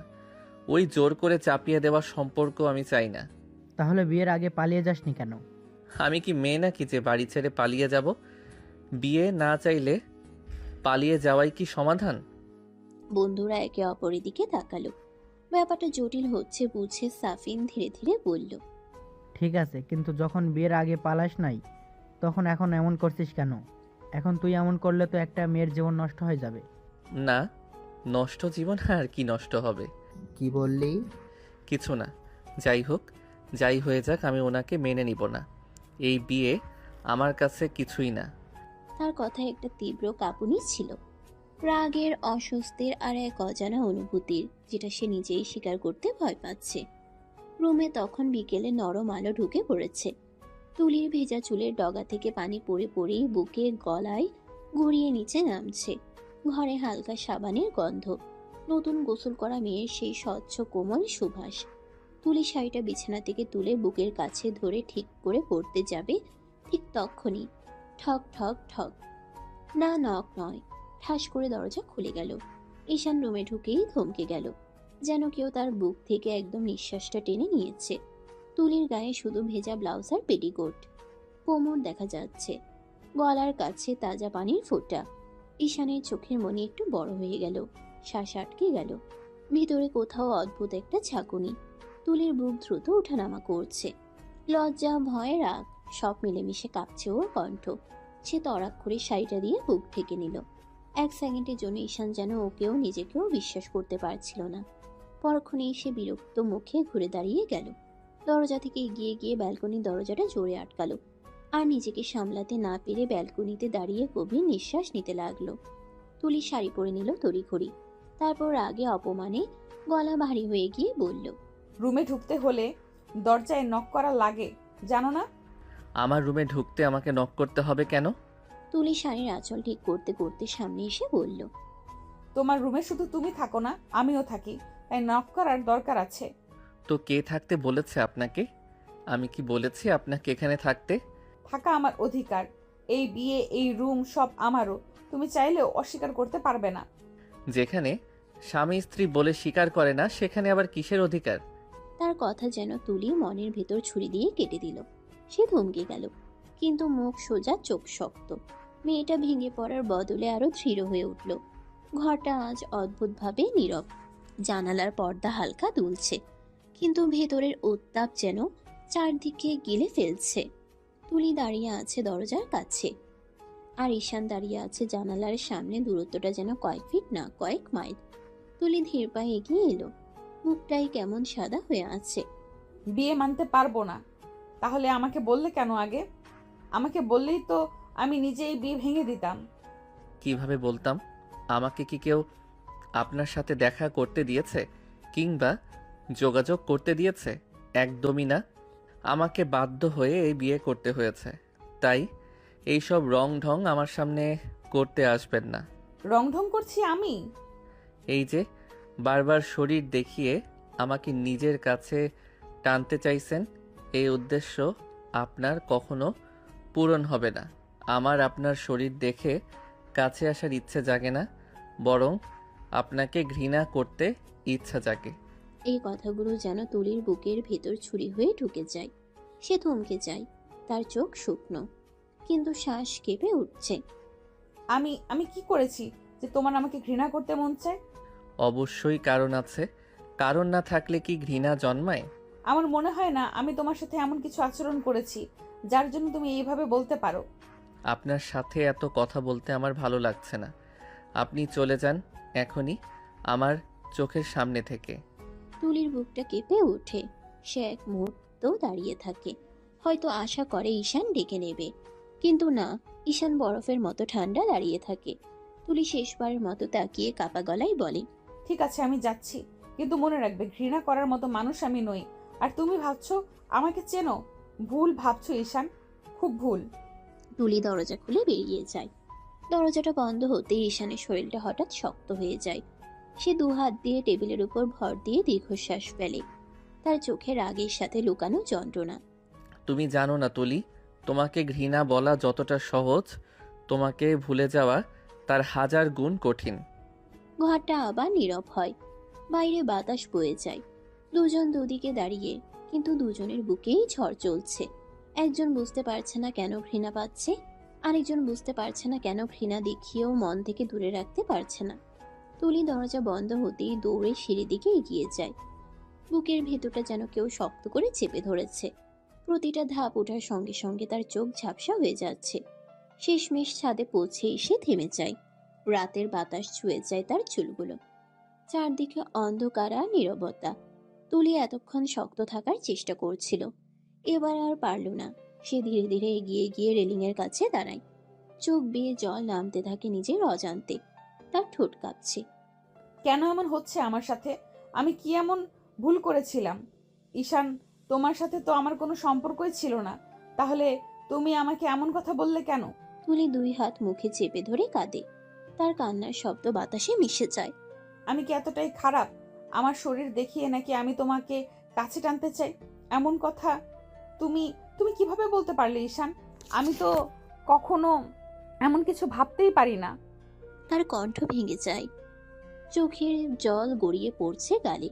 ওই জোর করে চাপিয়ে দেওয়া সম্পর্ক আমি চাই না। তাহলে বিয়ের আগে পালিয়ে যাসনি কেন? আমি কি মেয়ে নাকি যে বাড়ি ছেড়ে পালিয়ে যাব? বিয়ে না চাইলে পালিয়ে যাওয়াই কি সমাধান? বন্ধুরা একে অপরের দিকে তাকালো। ব্যাপারটা জটিল হচ্ছে বুঝে সাফিন ধীরে ধীরে বলল, ঠিক আছে, কিন্তু যখন বিয়ের আগে পালাস নাই, তখন এখন এমন করছিস কেন? এখন তুই এমন করলে তো একটা মেয়ের জীবন নষ্ট হয়ে যাবে। না, নষ্ট জীবন আর কি নষ্ট হবে? কি বললি? কিছু না, যাই হোক, যাই হয়ে যাক, আমি ওনাকে মেনে নিব না। এই বিয়ে আমার কাছে কিছুই না। তার কথায় একটা তীব্র কাঁপুনি ছিল, রাগের, অস্বস্তির আর এক অজানা অনুভূতির, যেটা সে নিজেই স্বীকার করতে ভয় পাচ্ছে। রুমে তখন বিকেলে নরম আলো ঢুকে পড়েছে। তুলির ভেজা চুলের ডগা থেকে পানি পড়ে পড়েই বুকে গলায় গড়িয়ে নিচে নামছে। ঘরে হালকা সাবানের গন্ধ, নতুন গোসল করা মেয়ের সেই স্বচ্ছ কোমল সুবাস। তুলি শাড়িটা বিছানা থেকে তুলে বুকের কাছে ধরে ঠিক করে পড়তে যাবে, ঠিক তক্ষুনি ঠক ঠক ঠক, না নক নয়, ঠাস করে দরজা খুলে গেল। ঈশান রুমে ঢুকেই থমকে গেল। যেন কেউ তার বুক থেকে একদম নিঃশ্বাসটা টেনে নিয়েছে। তুলির গায়ে শুধু ভেজা ব্লাউজ আর পেটিকোট, কোমর দেখা যাচ্ছে, গলার কাছে তাজা পানির ফোঁটা। ঈশানের চোখের মনি একটু বড় হয়ে গেল, শ্বাস আটকে গেল। ভিতরে কোথাও অদ্ভুত একটা ঝাঁকুনি। তুলির বুক দ্রুত ওঠানামা করছে। লজ্জা, ভয়, রাগ সব মিলেমিশে কাঁপছে ওর কণ্ঠ। সে তড়াক করে শাড়িটা দিয়ে বুক ঢেকে নিল। এক সেকেন্ডের জন্য ঈশান যেন ওকেও নিজেকেও বিশ্বাস করতে পারছিল না। পরক্ষণেই সে বিরক্ত মুখে ঘুরে দাঁড়িয়ে গেল। দরজা থেকে এগিয়ে গিয়ে ব্যালকনির দরজাটা জোরে আটকালো। আর নিজেকে সামলাতে না পেরে ব্যালকনিতে দাঁড়িয়ে গভীর নিঃশ্বাস নিতে লাগলো। তুলি শাড়ি পরে নিল তড়িঘড়ি। তারপর রাগে অপমানে গলা ভারী হয়ে গিয়ে বলল, রুমে ঢুকতে হলে দরজায় নক করা লাগে, জানো না? আমার রুমে ঢুকতে আমাকে নক করতে হবে কেন? তুলি শাড়ির আঁচল ঠিক করতে করতে সামনে এসে বলল, তোমার রুমে শুধু তুমি থাকো না, আমিও থাকি, তাই নক করার দরকার আছে। তো কে থাকতে বলেছে আপনাকে? আমি কি বলেছি আপনাকে এখানে থাকতে? থাকা আমার অধিকার। এই বিয়ে, এই রুম সব আমারও। তুমি চাইলেও অস্বীকার করতে পারবে না। যেখানে স্বামী স্ত্রী বলে স্বীকার করে না, সেখানে আবার কিসের অধিকার? তার কথা যেন তুলি মনের ভেতর ছুরি দিয়ে কেটে দিল। সে থমকে গেল, কিন্তু মুখ সোজা, চোখ শক্ত। মেয়েটা ভেঙে পড়ার বদলে আরো দৃঢ় হয়ে উঠল। ঘরটা আজ অদ্ভুতভাবে নীরব। জানালার পর্দা হালকা দুলছে, কিন্তু ভেতরের উত্তাপ যেন চারদিকে গিলে ফেলছে। তুলি দাঁড়িয়ে আছে দরজার কাছে, আর ঈশান দাঁড়িয়ে আছে জানালার সামনে। দূরত্বটা যেন কয়েক ফিট না, কয়েক মাইল। তুলি ধীর পায়ে এগিয়ে এলো। মুখটাই কেমন সাদা হয়ে আছে। বিয়ে মানতে পারবো না। তাহলে আমাকে বললে কেন আগে? আমাকে বললেই তো আমি নিজেই বিয়ে ভেঙে দিতাম। কিভাবে বলতাম? আমাকে কি কেউ আপনার সাথে দেখা করতে দিয়েছে কিংবা যোগাযোগ করতে দিয়েছে? একদমই না। আমাকে বাধ্য হয়ে এই বিয়ে করতে হয়েছে। তাই এইসব রং ঢং আমার সামনে করতে আসবেন না। রংঢং করছি আমি? এই যে বারবার শরীর দেখিয়ে আমাকে নিজের কাছে টানতে চাইছেন, এই উদ্দেশ্য আপনার কখনো পূরণ হবে না। আমার আপনার শরীর দেখে কাছে আসার ইচ্ছে জাগে না, বরং আপনাকে ঘৃণা করতে ইচ্ছা জাগে। এই কথাগুলো যেন তুলির বুকের ভেতর ছুরি হয়ে ঢুকে যায়। সে থমকে যায়, তার চোখ শুকনো, কিন্তু শ্বাস কেঁপে উঠছে। আমি আমি কি করেছি যে তোমার আমাকে ঘৃণা করতে মন চায়? অবশ্যই কারণ আছে। কারণ না থাকলে কি ঘৃণা জন্মায়? আমার মনে হয় না আমি তোমার সাথে এমন কিছু আচরণ করেছি যার জন্য তুমি এইভাবে বলতে পারো। আপনার সাথে এত কথা বলতে আমার ভালো লাগছে না। আপনি চলে যান এখনই আমার চোখের সামনে থেকে। তুলির বুকটা কেঁপে ওঠে। সে এক মুহূর্ত দাঁড়িয়ে থাকে, হয়তো আশা করে ঈশান ডেকে নেবে, কিন্তু না। ঈশান বরফের মতো ঠান্ডা দাঁড়িয়ে থাকে। তুলি শেষবারের মতো তাকিয়ে কাপা গলায় বলে, ঠিক আছে, আমি যাচ্ছি, কিন্তু মনে রাখবে ঘৃণা করার মতো মানুষ আমি নই। আর তুমি ভাবছো আমাকে চেনো? ভুল ভাবছো ঈশান, খুব ভুল। তুলি দরজা খুলে বেরিয়ে যায়। দরজাটা বন্ধ হতে ঈশানের শরীরটা হঠাৎ শক্ত হয়ে যায়। সে দুহাত দিয়ে টেবিলের উপর ভর দিয়ে দীর্ঘশ্বাস ফেলে। তার চোখে রাগের সাথে লুকানো যন্ত্রণা। তুমি জানো না তুলি, তোমাকে ঘৃণা বলা যতটা সহজ, তোমাকে ভুলে যাওয়া তার 1000 গুণ কঠিন। ঘরটা আবার নীরব হয়। বাইরে বাতাস বয়ে যায়। দুজন দুদিকে দাঁড়িয়ে, কিন্তু দুজনের বুকেই ঝড় চলছে। একজন বুঝতে পারছে না কেন ঘৃণা পাচ্ছে, আরেকজন বুঝতে পারছে না কেন ঘৃণা দেখিয়েও মন থেকে দূরে রাখতে পারছে না। তুলি দরজা বন্ধ হতেই দৌড়ে সিঁড়ির দিকে এগিয়ে যায়। বুকের ভেতরটা যেন কেউ শক্ত করে চেপে ধরেছে। প্রতিটা ধাপ ওঠার সঙ্গে সঙ্গে তার চোখ ঝাপসা হয়ে যাচ্ছে। শেষমেশ ছাদে পৌঁছে এসে থেমে যায়। রাতের বাতাস ছুঁয়ে যায় তার চুলগুলো। চারদিকে অন্ধকার আর নীরবতা। তুলি এতক্ষণ শক্ত থাকার চেষ্টা করছিল, এবার আর পারল না। সে ধীরে ধীরে এগিয়ে গিয়ে রেলিংয়ের কাছে দাঁড়ায়। চোখ বেয়ে জল নামতে থাকে নিজের অজান্তে। তার ঠোঁট কাঁপছে। কেন এমন হচ্ছে আমার সাথে? আমি কি এমন ভুল করেছিলাম? ঈশান, তোমার সাথে তো আমার কোনো সম্পর্কই ছিল না, তাহলে তুমি আমাকে এমন কথা বললে কেন? তুলি দুই হাত মুখে চেপে ধরে কাঁদে। তার কান্নার শব্দ বাতাসে মিশে যায়। আমি কি এতটাই খারাপ? আমার শরীর দেখিয়ে নাকি আমি তোমাকে কাছে টানতে চাই? এমন কথা তুমি তুমি কিভাবে বলতে পারলে ঈশান? আমি তো কখনো এমন কিছু ভাবতেই পারি না। তার কণ্ঠ ভেঙে যায়। চোখের জল গড়িয়ে পড়ছে গালে।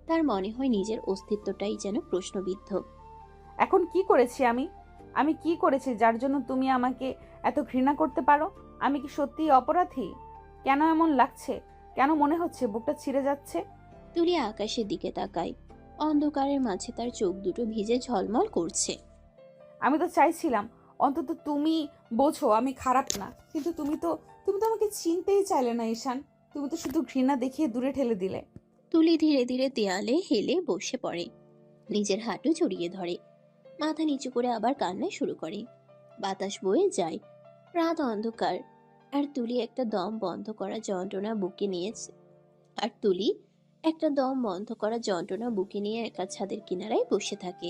তার মনে হয় নিজের অস্তিত্বটাই যেন প্রশ্নবিদ্ধ। এখন কি করেছি আমি? আমি কি করেছি যার জন্য তুমি আমাকে এত ঘৃণা করতে পারো? আমি কি সত্যিই অপরাধী? কেন এমন লাগছে? কেন মনে হচ্ছে বুকটা ছিঁড়ে যাচ্ছে? তুলি আকাশের দিকে তাকায়। অন্ধকারের মাঝে তার চোখ দুটো ভিজে ঝলমল করছে। আমি তো চাইছিলাম অন্তত তুমি বোঝো আমি খারাপ না, কিন্তু তুমি তো আমাকে চিনতেই চাইলে না ঈশান। তুমি তো শুধু ঘৃণা দেখিয়ে দূরে ঠেলে দিলে। তুলি ধীরে ধীরে দেয়ালে হেলে বসে পড়ে, নিজের হাঁটু জড়িয়ে ধরে, মাথা নিচু করে আবার কান্না শুরু করে। বাতাস বয়ে যায়, রাত অন্ধকার, আর তুলি একটা দম বন্ধ করা যন্ত্রণা বুকে নিয়েছে একা ছাদের কিনারায় বসে থাকে,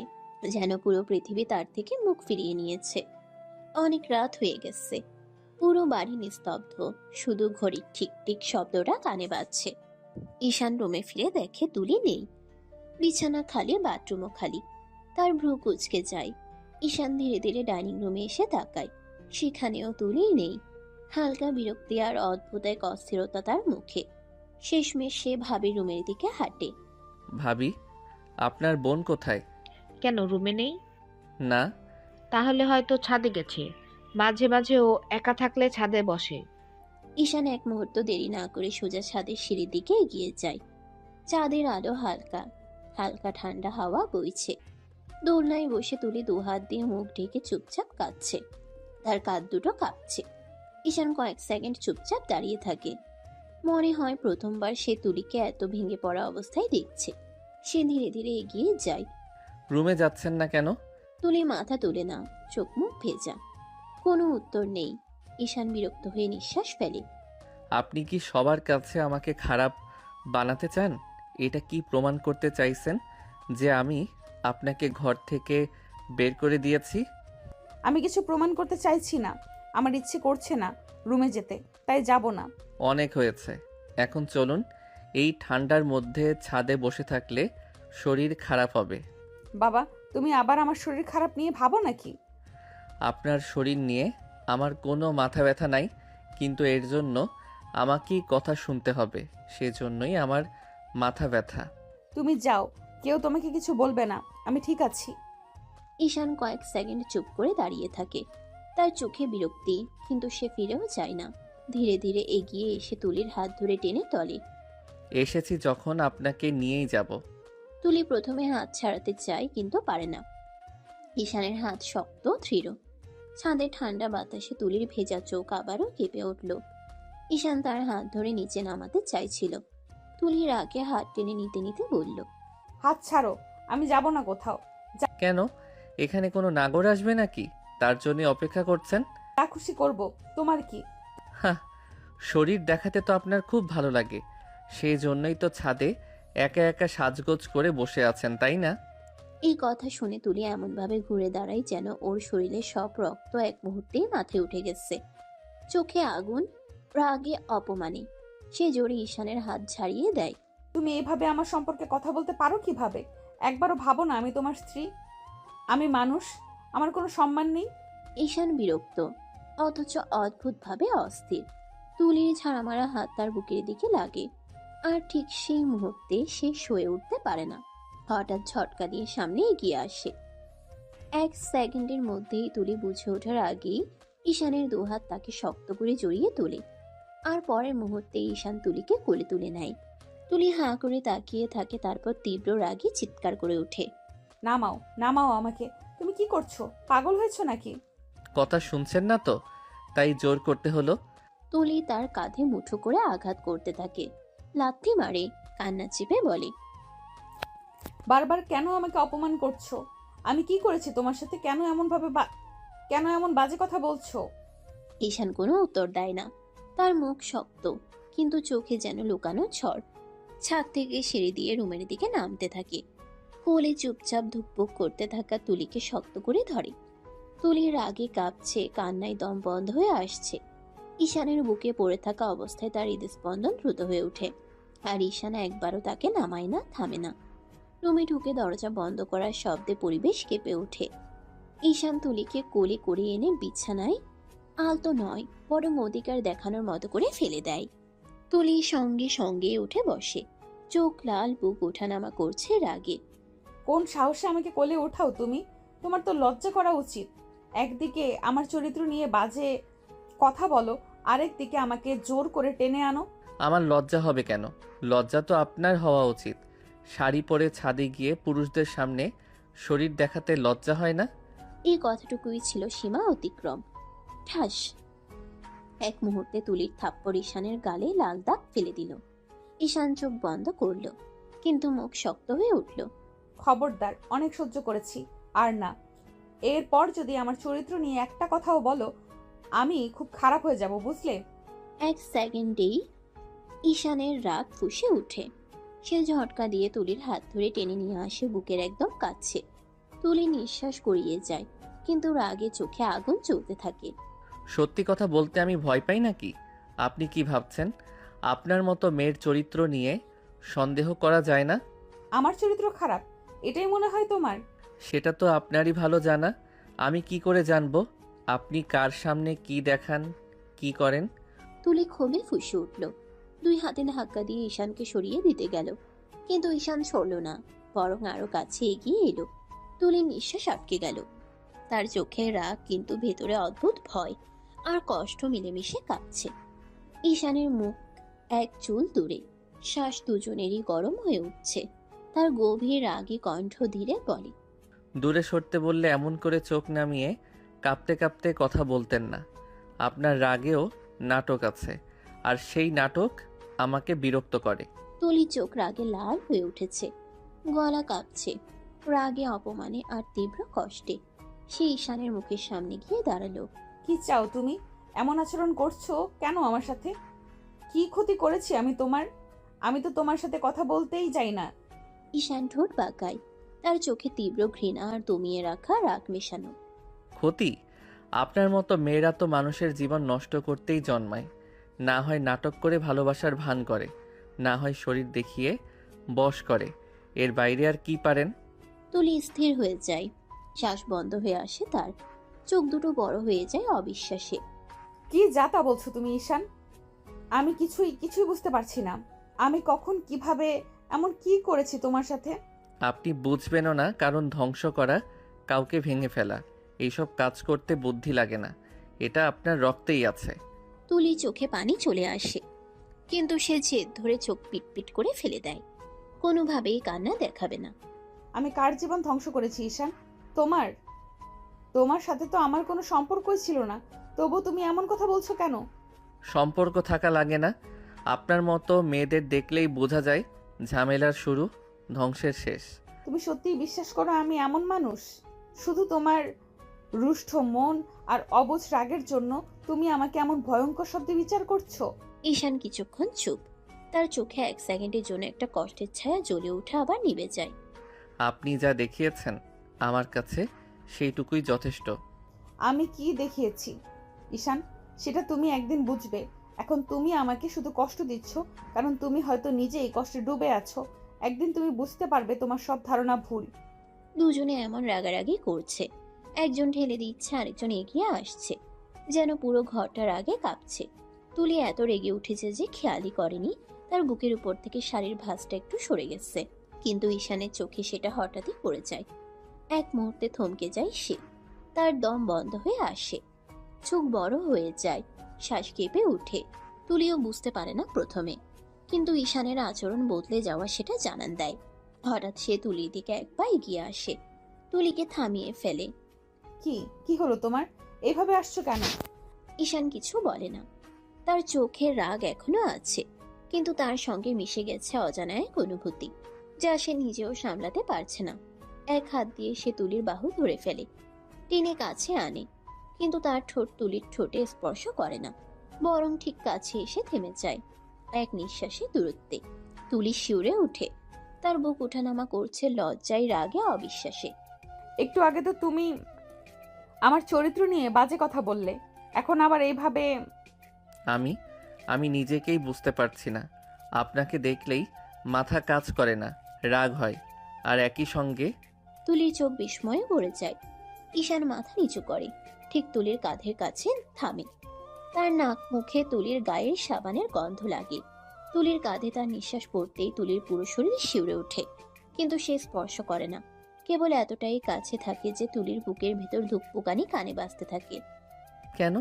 যেন পুরো পৃথিবী তার থেকে মুখ ফিরিয়ে নিয়েছে। অনেক রাত হয়ে গেছে, পুরো বাড়ি নিস্তব্ধ, শুধু ঘড়ির ঠিক ঠিক শব্দটা কানে বাজছে। ঈশান রুমে ফিরে দেখে তুলি নেই। বিছানা খালি, বাথরুমও খালি। তার ভ্রু কুঁচকে যায়। ঈশান ধীরে ধীরে ডাইনিং রুমে এসে তাকায়, সেখানেও তুলি নেই। হালকা বিরক্তি আর অদ্ভুত এক অস্থিরতা তার মুখে। শেষমেশ সে ভাবি রুমের দিকে হাঁটে। ভাবি, আপনার বোন কোথায়? কেন রুমে নেই? না। তাহলে হয়তো ছাদে গেছে। মাঝে মাঝে ও একা থাকলে ছাদে বসে। ঈশান এক মুহূর্ত দেরি না করে সোজা ছাদের সিঁড়ির দিকে এগিয়ে যায়। চাঁদের আলো হালকা হালকা, ঠান্ডা হাওয়া বইছে। দোলনায় বসে তুলি দুহাত দিয়ে মুখ ঢেকে চুপচাপ কাঁদছে। তার কাঁধ দুটো কাঁপছে। ঈশান কয়েক সেকেন্ড চুপচাপ দাঁড়িয়ে থাকে। মনে হয় প্রথমবার সে তুলিকে এত ভেঙে পড়া অবস্থায় দেখছে। সে ধীরে ধীরে এগিয়ে যায়। রুমে যাচ্ছেন না কেন? তুলি মাথা তুলে না, চোখ মুখ ভেজা। কোনো উত্তর নেই। ঈশান বিরক্ত হয়ে নিঃশ্বাস ফেলে। আপনি কি সবার কাছে আমাকে খারাপ বানাতে চান? এটা কি প্রমাণ করতে চাইছেন যে আমি আপনাকে ঘর থেকে বের করে দিয়েছি? আমি কিছু প্রমাণ করতে চাইছি না, আমার ইচ্ছে করছে না রুমে যেতে, তাই যাব না। অনেক হয়েছে, এখন চলুন। এই ঠান্ডার মধ্যে ছাদে বসে থাকলে শরীর খারাপ হবে। বাবা, তুমি আবার আমার শরীর খারাপ নিয়ে ভাবো নাকি? আপনার শরীর নিয়ে আমার কোনো মাথা ব্যথা নাই, কিন্তু এর জন্য আমাকেই কথা শুনতে হবে, সেজন্যই আমার মাথা ব্যথা। তুমি যাও, কেউ তোমাকে কিছু বলবে না, আমি ঠিক আছি। ঈশান কয়েক সেকেন্ড চুপ করে দাঁড়িয়ে থাকে। তার চোখে বিরক্তি, কিন্তু সে ফিরেও যায় না। ধীরে ধীরে এগিয়ে এসে তুলির হাত ধরে টেনে তলে। এসেছি যখন আপনাকে নিয়েই যাব। তুলি প্রথমে হাত ছাড়াতে চায়, কিন্তু পারে না। ঈশানের হাত শক্ত দৃঢ়। ছাদের ঠান্ডা বাতাসে তুলির ভেজা চোখ আবারও কেঁপে উঠল। ঈশান তার হাত ধরে নিচে নামাতে চাইছিল। তুলির আগে হাত টেনে নিতে নিতে বলল, হাত ছাড়ো, আমি যাব না কোথাও। কেন? এখানে কোনো নাগর আসবে নাকি? তার জন্য অপেক্ষা করছেন? যা খুশি করব, তোমার কি? হ্যাঁ, শরীর দেখাতে তো আপনার খুব ভালো লাগে, সেই জন্যই তো ছাদে একা একা সাজগোজ করে বসে আছেন, তাই না? এই কথা শুনে তুলি এমনভাবে ঘুরে দাঁড়ায় যেন ওর শরীরের সব রক্ত এক মুহূর্তেই মাথায় উঠে গেছে। চোখে আগুন, রাগে, অপমানে। সে জোরে ঈশানের হাত ছাড়িয়ে দেয়। তুমি এভাবে আমার সম্পর্কে কথা বলতে পারো কিভাবে? একবারও ভাবো না আমি তোমার স্ত্রী, আমি মানুষ, আমার কোনো সম্মান নেই? ঈশান বিরক্ত, অথচ অদ্ভুতভাবে অস্থির। তুলির ছাড়ামারা হাত তার বুকের দিকে লাগে, আর ঠিক সেই মুহূর্তে সে সয়ে উঠতে পারে না। হঠাৎ ঝটকা দিয়ে সামনে এগিয়ে আসে। এক সেকেন্ডের মধ্যেই তুলি বুঝে ওঠার আগেই ঈশানের দুহাত তাকে শক্ত করে জড়িয়ে তোলে, আর পরের মুহূর্তে ঈশান তুলিকে কোলে তুলে নেয়। তুলি হাঁ করে তাকিয়ে থাকে, তারপর তীব্র রাগে চিৎকার করে ওঠে, নামাও, নামাও আমাকে। তুমি কি করছো? পাগল হয়েছো নাকি? কথা শুনছেন না তো, তাই জোর করতে হলো। তুলি তার কাঁধে মুঠো করে আঘাত করতে থাকে, লাথি মারে, কান্না চেপে বলে, বারবার কেন আমাকে অপমান করছো? আমি কি করেছি তোমার সাথে? কেন এমন বাজে কথা বলছো? ঈশান কোনো উত্তর দেয় না। তার মুখ শক্ত, কিন্তু চোখে যেন লুকানো ঝড়। ছাদ থেকে সিঁড়ি দিয়ে রুমের দিকে নামতে থাকে। কোলে চুপচাপ ধুকপুক করতে থাকা তুলিকে শক্ত করে ধরে। তুলির রাগে কাঁপছে, কান্নায় দম বন্ধ হয়ে আসছে। ঈশানের বুকে পড়ে থাকা অবস্থায় তার হৃদস্পন্দন দ্রুত হয়ে ওঠে, আর ঈশান একবারও তাকে নামায় না, থামে না। রুমে ঢুকে দরজা বন্ধ করার শব্দে পরিবেশ কেঁপে ওঠে। ঈশান তুলিকে কোলে করে এনে বিছানায় আলতো নয় বরং অধিকার দেখানোর মতো করে ফেলে দেয়। তুলি সঙ্গে সঙ্গে উঠে বসে, চোখ লাল, বুক ওঠানামা করছে রাগে। কোন সাহসে আমাকে কোলে ওঠাও তুমি? তোমার তো লজ্জা করা উচিত। একদিকে আমার চরিত্র নিয়ে বাজে কথা বলো, আরেকদিকে আমাকে জোর করে টেনে আনো। আমার লজ্জা হবে কেন? লজ্জা তো আপনার হওয়া উচিত। শাড়ি পরে ছাদে গিয়ে পুরুষদের সামনে শরীর দেখাতে লজ্জা হয় না? এই কথাটুকুই ছিল সীমা অতিক্রম। ঠাস! এক মুহূর্তে তুলির থাপ্পড় ঈশানের গালে লাল দাগ ফেলে দিল। ঈশান চোখ বন্ধ করলো, কিন্তু মুখ শক্ত হয়ে উঠল। খবরদার, অনেক সহ্য করেছি, আর না। এরপর যদি আমার চরিত্র নিয়ে একটা কথাও বলো, আমি খুব খারাপ হয়ে যাব, বুঝলে? এক সেকেন্ডেই ঈশানের রাগ ফুঁসে উঠে। সে ঝটকা দিয়ে তুলির হাত ধরে টেনে নিয়ে আসে বুকের একদম কাছে। তুলি নিঃশ্বাস গড়িয়ে যায়, কিন্তু রাগে চোখে আগুন জ্বলতে থাকে। সত্যি কথা বলতে আমি ভয় পাই নাকি? আপনি কি ভাবছেন আপনার মতো মেয়ের চরিত্র নিয়ে সন্দেহ করা যায় না? আমার চরিত্র খারাপ এটাই মনে হয় তোমার? সেটা তো আপনারই ভালো জানা। আমি কি করে জানবো আপনি কার সামনে কি দেখান, কি করেন? তুলি ক্ষোভে ফুঁসে উঠল। দুই হাতে ধাক্কা দিয়ে ঈশানকে সরিয়ে দিতে গেল, কিন্তু ঈশান সরল না, বরং আরো কাছে এগিয়ে এলো। তুলির নিঃশ্বাস আটকে গেল। তার চোখে রাগ, কিন্তু ভেতরে অদ্ভুত ভয় আর কষ্ট মিলেমিশে কাঁপছে। ঈশানের মুখ এক চুল দূরে, শ্বাস দুজনেরই গরম হয়ে উঠছে। তার গভীর রাগী কণ্ঠ ধীরে বলে, দূরে সরতে বললে এমন করে চোখ নামিয়ে কাঁপতে কাঁপতে কথা বলতেন না। আপনার রাগেও নাটক আছে, আর সেই নাটক আমাকে বিরক্ত করে। তুলির চোখ রাগে লাল হয়ে উঠেছে, গলা কাঁপছে, রাগে, অপমানে আর তীব্র কষ্টে। সে ঈশানের মুখের সামনে গিয়ে দাঁড়ালো। কি চাও তুমি? এমন আচরণ করছো কেন আমার সাথে? কি ক্ষতি করেছি আমি তোমার? আমি তো তোমার সাথে কথা বলতেই চাই না। ঈশান ঠোঁট বাঁকায়, তার চোখে তীব্র ঘৃণা আর দমিয়ে রাখা রাগ মেশানো। ক্ষতি? আপনার মতো মেয়েরা তো মানুষের জীবন নষ্ট করতেই জন্মায়। না হয় নাটক করে ভালোবাসার ভান করে, না হয় শরীর দেখিয়ে বশ করে। এর বাইরে আর কি পারেন? তুলি স্থির হয়ে যায়, শ্বাস বন্ধ হয়ে আসে তার, চোখ দুটো বড় হয়ে যায় অবিশ্বাসে। কি যা তা বলছো তুমি ঈশান? আমি কিছুই বুঝতে পারছি না। আমি কখন কিভাবে এমন কি করেছি তোমার সাথে? আপনি বুঝবেনও না, কারণ ধ্বংস করা, কাউকে ভেঙে ফেলা, এইসব কাজ করতে বুদ্ধি লাগে না। এটা আপনার রক্তেই আছে। তুলি চোখে পানি চলে আসে, কিন্তু সে জেদ ধরে চোখ পিটপিট করে ফেলে দেয়। কোনোভাবেই কান্না দেখাবে না। আমি কার জীবন ধ্বংস করেছি ঈশান? তোমার? তোমার সাথে তো আমার কোনো সম্পর্কই ছিল না, তবু তুমি এমন কথা বলছো কেন? সম্পর্ক থাকা লাগে না। আপনার মতো মেয়েদের দেখলেই বোঝা যায় ঝামেলার শুরু, ধ্বংসের শেষ। তুমি সত্যিই বিশ্বাস করো আমি এমন মানুষ? শুধু তোমার রুষ্ট মন আর অবুঝ রাগের জন্য তুমি আমাকে এমন ভয়ঙ্কর শব্দে বিচার করছো? ঈশান কিছুক্ষণ চুপ, তার চোখে এক সেকেন্ডের জন্য একটা কষ্টের ছায়া জ্বলে ওঠে, আবার নিভে যায়। আপনি যা দেখিয়েছেন আমার কাছে সেইটুকুই যথেষ্ট। আমি কি দেখিয়েছি ঈশান, সেটা তুমি একদিন বুঝবে। এখন তুমি আমাকে শুধু কষ্ট দিচ্ছ, কারণ তুমি হয়তো নিজেই কষ্টে ডুবে আছো। একদিন তুমি বুঝতে পারবে তোমার সব ধারণা ভুল। দুজনে এমন রাগারাগি করছে, একজন ঠেলে দিচ্ছে, আরেকজন এগিয়ে আসছে, যেন পুরো ঘরটা রাগে কাঁপছে। তুলি এত রেগে উঠেছে যে খেয়ালই করেনি তার বুকের উপর থেকে শাড়ির ভাঁজটা একটু সরে গেছে, কিন্তু ঈশানের চোখে সেটা হঠাৎই পড়ে যায়। এক মুহূর্তে থমকে যায় সে, তার দম বন্ধ হয়ে আসে, চোখ বড় হয়ে যায়, শ্বাস কেঁপে উঠে। তুলিও বুঝতে পারে না প্রথমে, কিন্তু ঈশানের আচরণ বদলে যাওয়া সেটা জানান দেয়। হঠাৎ সে তুলির দিকে এক পা এগিয়ে আসে, তুলিকে থামিয়ে ফেলে। কি হলো তোমার? এভাবে আসছো কেন? ঈশান কিছু বলে না, তার চোখের রাগ এখনো আছে, কিন্তু তার সঙ্গে মিশে গেছে অজানা এক অনুভূতি, যা সে নিজেও সামলাতে পারছে না। এক হাত দিয়ে সে তুলির বাহু ধরে ফেলে, টেনে কাছে আনে, কিন্তু তার ঠোঁট তুলির ঠোঁটে স্পর্শ করে না, বরং ঠিক কাছে এসে থেমে যায়। এক নিঃশ্বাসে দূরত্বে তুলি শিউরে উঠে, তার বুক ওঠানামা করছে লজ্জায়, রাগে, অবিশ্বাসে। একটু আগে তো তুমি আমার চরিত্র নিয়ে বাজে কথা বললে, এখন আবার এইভাবে? আমি নিজেকেই বুঝতে পারছি না। আপনাকে দেখলেই মাথা কাজ করে না, রাগ হয়, আর একই সঙ্গে তুলির চোখ বিস্ময়ে ভরে যায়। ঈশান মাথা নিচু করে, ঠিক তুলির কাঁধের কাছে থামে। তার নাক মুখে তুলির গায়ের সাবানের গন্ধ লাগে। তুলির কাঁধে তার নিঃশ্বাস পড়তেই তুলির পুরো শরীর শিউরে ওঠে, কিন্তু সে স্পর্শ করে না, কেবল এতটাই কাছে থাকে যে তুলির বুকের ভেতর ধুকপুকানি কানে বাজতে থাকে। কেন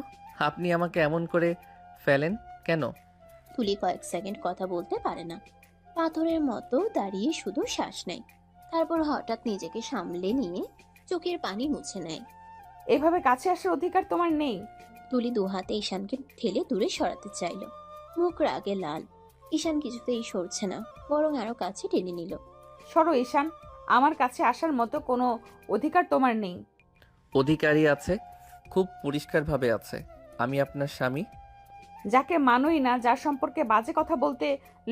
আপনি আমাকে এমন করে ফেলেন কেন? তুলি কয়েক সেকেন্ড কথা বলতে পারে না, পাথরের মতো দাঁড়িয়ে শুধু শ্বাস নেয়। তারপর হঠাৎ নিজেকে সামলে নিয়ে চোখের পানি মুছে নেয়। এভাবে কাছে আসার অধিকার তোমার নেই। তুলি দু হাতে ঈশানকে ঠেলে দূরে সরাতে চাইল, মুখ রাগে লাল। ঈশান কিছুতেই সরছে না, বরং আরো কাছে টেনে নিল। সরো ঈশান, আমার কাছে আসার মতো কোনো অধিকার তোমার নেই। অধিকারী আছে, খুব পরিষ্কারভাবে আছে। আমি আপনার স্বামী। যাকে মানোই না, যার সম্পর্কে বাজে কথা বলতে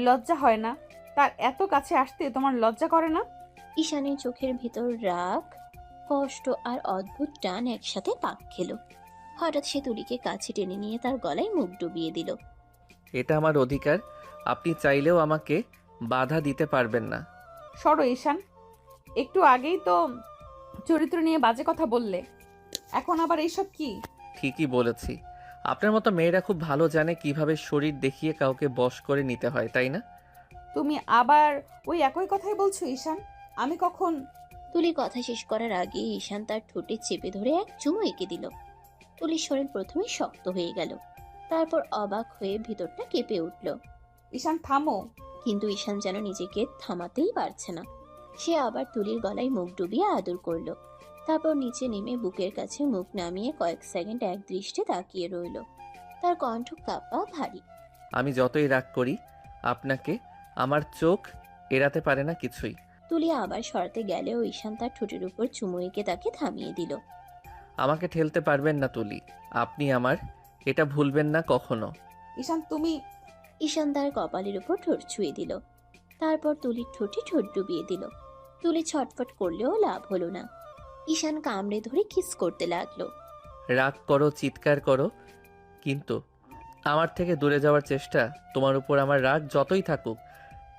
লজ্জা হয় না, তার এত কাছে আসতে তোমার লজ্জা করে না? ঈশানের চোখের ভিতর রাগ, কষ্ট আর অদ্ভুত টান একসাথে পাক খেলো। হঠাৎ সে তুলিকে কাছে টেনে নিয়ে তার গলায় মুখ ডুবিয়ে দিল। এটা আমার অধিকার, আপনি চাইলেও আমাকে বাধা দিতে পারবেন না। সরো ঈশান, একটু আগেই তো চরিত্র নিয়ে বাজে কথা বললে, এখন আবার এইসব কি? ঠিকই বলেছি, আপনার মতো মেয়েরা খুব ভালো জানে কিভাবে শরীর দেখিয়ে কাউকে বশ করে নিতে হয়, তাই না? তুমি আবার ওই একই কথাই বলছো ঈশান। আমি কখন? তুলি কথা শেষ করার আগে ঈশান তার ঠোঁটে চেপে ধরে এক চুমু এঁকে দিল। তুলির শরীর প্রথমে শক্ত হয়ে গেল, তারপর অবাক হয়ে ভিতরটা কেঁপে উঠল। ঈশান থামো। কিন্তু ঈশান যেন নিজেকে থামাতেই পারছে না। সে আবার তুলির গলায় মুখ ডুবিয়ে আদর করলো, তারপর নিচে নেমে বুকের কাছে মুখ নামিয়ে কয়েক সেকেন্ড এক দৃষ্টে তাকিয়ে রইল। তার কণ্ঠ কাঁপা ভারী। আমি যতই রাগ করি আপনাকে, আমার চোখ এড়াতে পারে না কিছুই। তুলি আবার সরাতে গেলেও ঈশান তার ঠোঁটের উপর চুমু এঁকে তাকে থামিয়ে দিল। আমাকে ঠেলতে পারবেন না তুলি, আপনি আমার, এটা ভুলবেন না কখনো। ঈশান তুমি। ঈশান তার কপালের উপর ঠোঁট ছুঁয়ে দিল, তারপর তুলির ঠোঁটে ঠোঁট ডুবিয়ে দিল। তুলি ছটফট করলেও লাভ হলো না। ঈশান কামড়ে ধরে কিস করতে লাগলো। রাগ করো, চিৎকার করো, কিন্তু আমার থেকে দূরে যাওয়ার চেষ্টা। তোমার উপর আমার রাগ যতই থাকুক,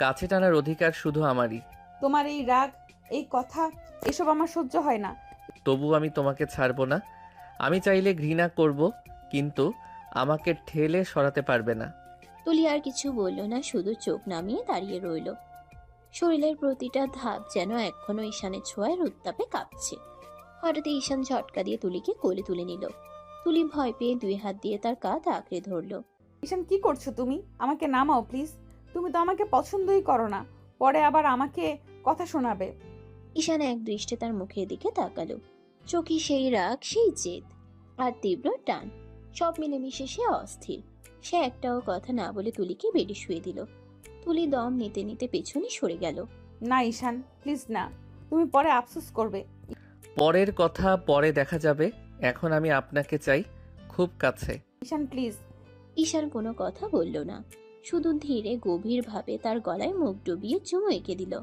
কাছে টানার অধিকার শুধু আমারই। তোমার এই রাগ, এই কথা, এসব আমার সহ্য হয় না। তবু আমি তোমাকে ছাড়বো না। আমি চাইলে ঘৃণা করব, কিন্তু আমাকে ঠেলে সরাতে পারবে না। তুলি আর কিছু বলল না, শুধু চোখ নামিয়ে দাঁড়িয়ে রইল। শরীরের প্রতিটা ধাপ যেন এখনো ঈশানের ছোঁয়ার উত্তাপে কাঁপছে। হঠাৎ ঈশান ঝটকা দিয়ে তুলিকে কোলে তুলে নিল। তুলি ভয় পেয়ে দুই হাত দিয়ে তার কাঁধ আঁকড়ে ধরল। ঈশান কি করছো তুমি? আমাকে নামাও প্লিজ। তুমি তো আমাকে পছন্দই করো না, পরে আবার আমাকে কথা শোনাবে। ঈশান এক দৃষ্টে তার মুখের দিকে তাকালো। চোখে সেই রাগ, সেই জেদ আর তীব্র টান, সব মিলেমিশে সে অস্থির। সে একটাও কথা না বলে তুলিকে বেডে শুয়ে দিল। তুলি দম নিতে নিতে পেছনে সরে গেল। না ঈশান, প্লিজ না, তুমি পরে আফসোস করবে। পরের কথা পরে দেখা যাবে, এখন আমি আপনাকে চাই, খুব কাছে। ঈশান প্লিজ। ঈশান কোনো কথা বলল না, শুধু ধীরে গভীরভাবে তার গলায় মুখ ডুবিয়ে চুমু এঁকে দিল।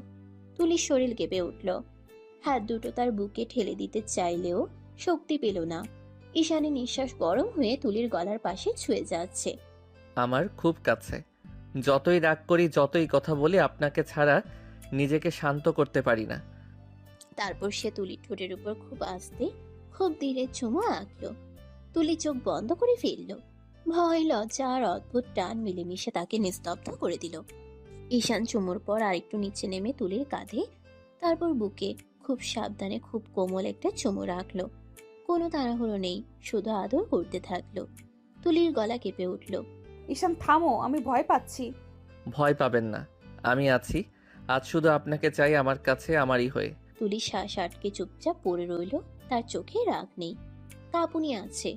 তুলির শরীর কেঁপে উঠল, হাত দুটো তার বুকে ঠেলে দিতে চাইলেও শক্তি পেল না। ঈশানের নিঃশ্বাস গরম হয়ে তুলির গলার পাশে ছুঁয়ে যাচ্ছে। আমার খুব কাছে। যতই রাগ করি, যতই কথা বলি, আপনাকে ছাড়া নিজেকে শান্ত করতে পারি না। তারপর সে তুলির ঠোঁটের উপর খুব আস্তে, খুব ধীরে চুমু আঁকলো। তুলি চোখ বন্ধ করে ফেলল। ভয়, লজ্জা আর অদ্ভুত টান মিলেমিশে তাকে নিস্তব্ধ করে দিল। ঈশান চুমুর পর আরেকটু নিচে নেমে তুলির কাঁধে, তারপর বুকে খুব সাবধানে খুব কোমল একটা চুমু রাখলো। কোনো তাড়াহুড়ো নেই, শুধু আদর করতে থাকলো। তুলির গলা কেঁপে উঠল। ঈশান থামো, আমি ভয় পাচ্ছি। ভয় পাবেন না, আমি আছি। আজ শুধু আপনাকে চাই আমার কাছে, আমারই হয়ে। তুলি শ্বাস আটকে চুপচাপ পড়ে রইল। তার চোখে রাগ নেই, কাঁপুনি আছে,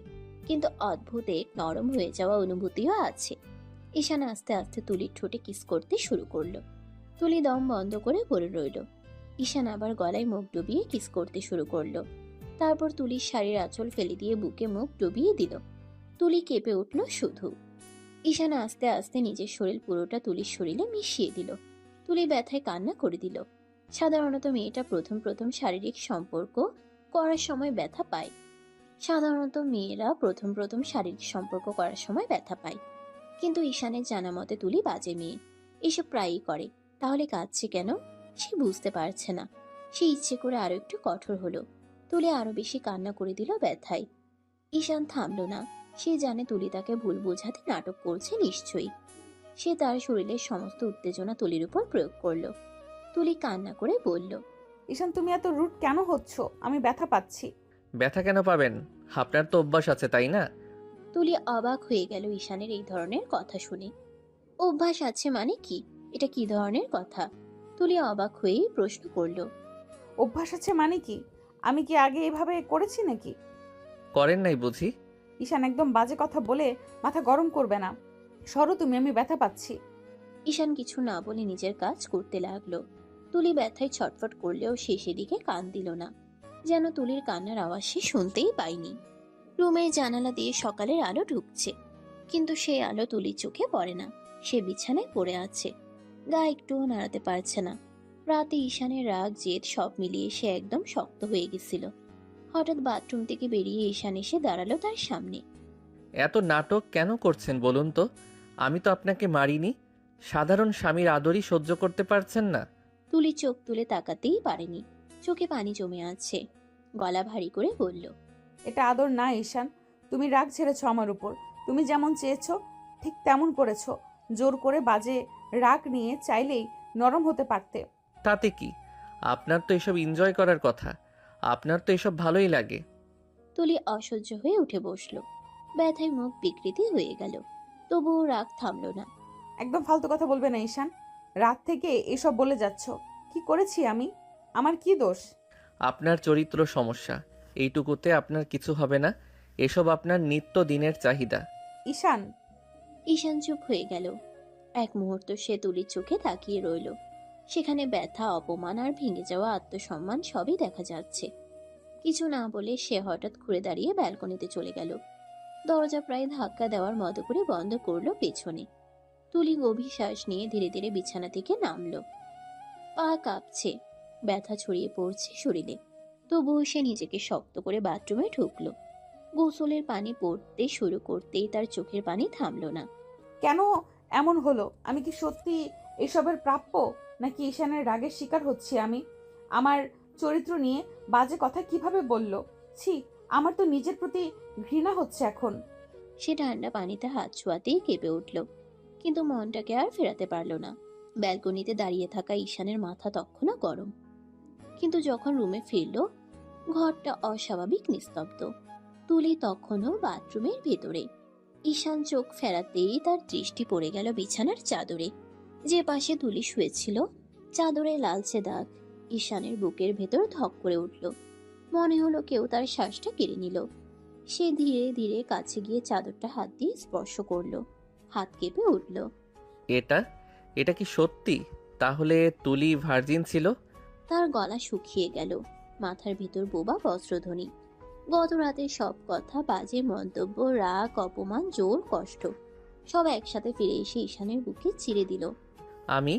কিন্তু অদ্ভুত এক নরম হয়ে যাওয়া অনুভূতিও আছে। ঈশান আস্তে আস্তে তুলির ঠোঁটে কিস করতে শুরু করলো। তুলি দম বন্ধ করে পড়ে রইল। ঈশান আবার গলায় মুখ ডুবিয়ে কিস করতে শুরু করলো। তারপর তুলির শাড়ির আঁচল ফেলে দিয়ে বুকে মুখ ডুবিয়ে দিল। তুলি কেঁপে উঠল শুধু। ঈশান আস্তে আস্তে নিজের শরীর পুরোটা তুলির শরীরে মিশিয়ে দিল। তুলি ব্যথায় কান্না করে দিল। সাধারণত মেয়েটা প্রথম প্রথম শারীরিক সম্পর্ক করার সময় ব্যথা পায়। কিন্তু ঈশানের জানা মতে তুলি বাজে মেয়ে, এসব প্রায়ই করে। তাহলে কাঁদছে কেন? সে বুঝতে পারছে না। সে ইচ্ছে করে আরো একটু কঠোর হলো। তুলি আরো বেশি কান্না করে দিল ব্যথায়। ঈশান থামলো না। সে জানে তুলি তাকে ভুল বোঝাতে নাটক করছে নিশ্চয়ই। সে তার শরীরের সমস্ত উত্তেজনা তুলির উপর প্রয়োগ করলো। তুলি কান্না করে বলল, ঈশান তুমি এত রুট কেন হচ্ছ? আমি ব্যথা পাচ্ছি। ব্যথা কেন পাবেন? আপনার তো অভ্যাস আছে, তাই না? তুলি অবাক হয়ে গেল ঈশানের এই ধরনের কথা শুনে। অভ্যাস আছে মানে কি? এটা কি ধরনের কথা? তুলি অবাক হয়ে প্রশ্ন করল। অভ্যাস আছে মানে কি? আমি কি আগে এভাবে করেছি নাকি? করেন নাই বুঝি? ঈশান একদম বাজে কথা বলে মাথা গরম করবে না। সরো তুমি, আমি ব্যথা পাচ্ছি। ঈশান কিছু না বলে নিজের কাজ করতে লাগলো। তুলি ব্যথায় ছটফট করলেও সে সেদিকে কান দিল না, যেন তুলির কান্নার আওয়াজ সে শুনতেই পায়নি। রুমের জানালা দিয়ে সকালের আলো ঢুকছে, কিন্তু সেই আলো তুলির চোখে পড়ে না। সে বিছানায় পড়ে আছে, গা একটুও নাড়াতে পারছে না। রাতে ঈশানের রাগ জেদ সব মিলিয়ে সে একদম শক্ত হয়ে গেছিল। হঠাৎ বাথরুম থেকে বেরিয়ে ঈশান এসে দাঁড়ালো তার সামনে। এত নাটক কেন করছেন বলুন তো? আমি তো আপনাকে মারিনি। সাধারণ স্বামীর আদরই সহ্য করতে পারছেন না? তুলি চোখ তুলে তাকাতেই পারেনি, চোখে পানি জমে আছে। গলা ভারী করে বলল, এটা আদর না ঈশান। তুমি রাগ ছেড়েছ আমার উপর। তুমি যেমন চেয়েছো ঠিক তেমন করেছো। জোর করে বাজে রাগ নিয়ে চাইলেই নরম হতে পারতে। তাতে কি? আপনার তো এসব এনজয় করার কথা। আপনার তো এসব ভালোই লাগে। তুলি অসহ্য হয়ে উঠে বসলো। ব্যথায় মুখ বিকৃতি হয়ে গেল, তবুও রাগ থামলো না। একদম ফালতু কথা বলবে না ঈশান। রাত থেকে এসব বলে যাচ্ছ। কি করেছি আমি? আমার কি দোষ? আপনার চরিত্র সমস্যা, এইটুকুতে আপনার কিছু হবে না। এসব আপনার নিত্য দিনের চাহিদা। ঈশান। ঈশান চুপ হয়ে গেল। এক মুহূর্ত সে তুলির চোখে তাকিয়ে রইল। সেখানে ব্যথা, অপমান আর ভেঙে যাওয়া আত্মসম্মান সবই দেখা যাচ্ছে। কিছু না বলে সে হঠাৎ ঘুরে দাঁড়িয়ে ব্যালকনিতে চলে গেল। দরজা প্রায় ধাক্কা দেওয়ার মতো করে বন্ধ করলো পেছনে। তুলি গভীর শ্বাস নিয়ে ধীরে ধীরে বিছানা থেকে নামলো। পা কাঁপছে, ব্যথা ছড়িয়ে পড়ছে শরীরে। তবুও সে নিজেকে শক্ত করে বাথরুমে ঢুকলো। গোসলের পানি পড়তে শুরু করতেই তার চোখের পানি থামলো না। কেন এমন হলো? আমি কি সত্যি এসবের প্রাপ্য, নাকি ঈশানের রাগের শিকার হচ্ছি আমি? আমার চরিত্র নিয়ে বাজে কথা কিভাবে বলল? ছি, আমার তো নিজের প্রতি ঘৃণা হচ্ছে এখন। সে ঠান্ডা পানিতে হাত ছোঁয়াতেই কেঁপে উঠল, কিন্তু মনটাকে আর ফেরাতে পারল না। ব্যালকনিতে দাঁড়িয়ে থাকা ঈশানের মাথা তখনও গরম, কিন্তু যখন রুমে ফিরল, ঘরটা অস্বাভাবিক নিস্তব্ধ। তুলি তখনও বাথরুমের ভেতরে। ঈশান চোখ ফেরাতেই তার দৃষ্টি পড়ে গেল বিছানার চাদরে। যে পাশে তুলি শুয়েছিল, চাদরে লালচে দাগ। ঈশানের বুকের ভেতর ধক করে উঠল। মনে হলো কেউ তার শ্বাসটা কেড়ে নিল। সে ধীরে ধীরে কাছে গিয়ে চাদরটা হাত দিয়ে স্পর্শ করলো। হাত কেঁপে উঠল। এটা এটা কি সত্যি? তাহলে তুলি ভার্জিন ছিল? তার গলা শুকিয়ে গেল, মাথার ভিতর বোবা বজ্রধ্বনি। গত রাতের সব কথা, বাজে মন্তব্য, রাগ, অপমান, জোর, কষ্ট সব একসাথে ফিরে এসে ঈশানের বুকে চিরে দিল। আমি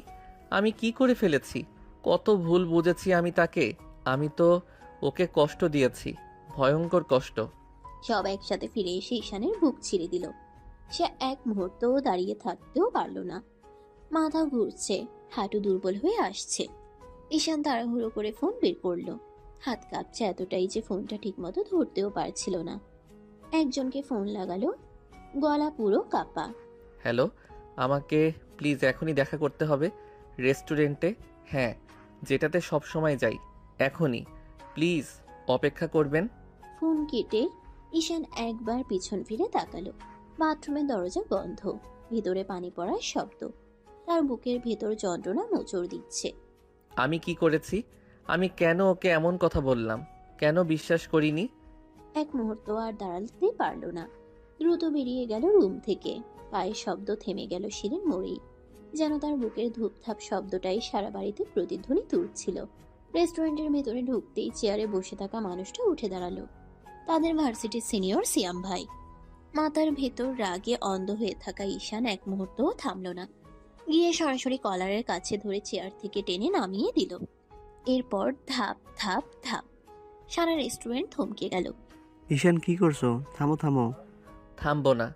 আমি কি করে ফেলেছি? কত ভুল বুঝেছি আমি তাকে। আমি তো ওকে কষ্ট দিয়েছি, ভয়ঙ্কর কষ্ট। সব একসাথে ফিরে এসে ঈশানের বুক ছিঁড়ে দিল। সে এক মুহূর্তও দাঁড়িয়ে থাকতেও পারল না। মাথা ঘুরছে, হাঁটু দুর্বল হয়ে আসছে। ঈশান তাড়াহুড়ো করে ফোন বের করলো। হাত কাঁপছে এতটাই যে ফোনটা ঠিকমতো ধরতেও পারছিল না। একজনকে ফোন লাগালো, গলা পুরো কাঁপা। হ্যালো, আমাকে প্লিজ এখনই দেখা করতে হবে। রেস্টুরেন্টে, হ্যাঁ, যেটাতে সব সময় যাই। এখনই প্লিজ, অপেক্ষা করবেন। ফোন কেটে ঈশান একবার পিছন ফিরে তাকালো। বাথরুমের দরজা বন্ধ, ভিতরে পানি পড়ার শব্দ। তার বুকের ভেতর যন্ত্রণা মোচড় দিচ্ছে। আমি কি করেছি? আমি কেন ওকে এমন কথা বললাম? কেন বিশ্বাস করিনি? এক মুহূর্ত আর দাঁড়াতে পারল না। দ্রুত বেরিয়ে গেল রুম থেকে। পায়ের শব্দ থেমে গেল সিঁড়ির মোড়েই, যেন তার বুকের ধূপধাপ শব্দটাই সারা বাড়িতে প্রতিধ্বনি তুলছিল। রেস্টুরেন্টের ভেতরে ঢুকতেই চেয়ারে বসে থাকা মানুষটা উঠে দাঁড়ালো। তাদের ভার্সিটির সিনিয়র সিয়াম ভাই। মাথার ভেতর রাগে অন্ধ হয়ে থাকা ঈশান এক মুহূর্তও থামল না। গিয়ে সরাসরি কলারের কাছে ধরে চেয়ার থেকে টেনে নামিয়ে দিল। এরপর ধাপ ধাপ ধাপ সারা রেস্টুরেন্ট থমকে গেল। ঈশান কি করছো? থামো থামো। থামবো না।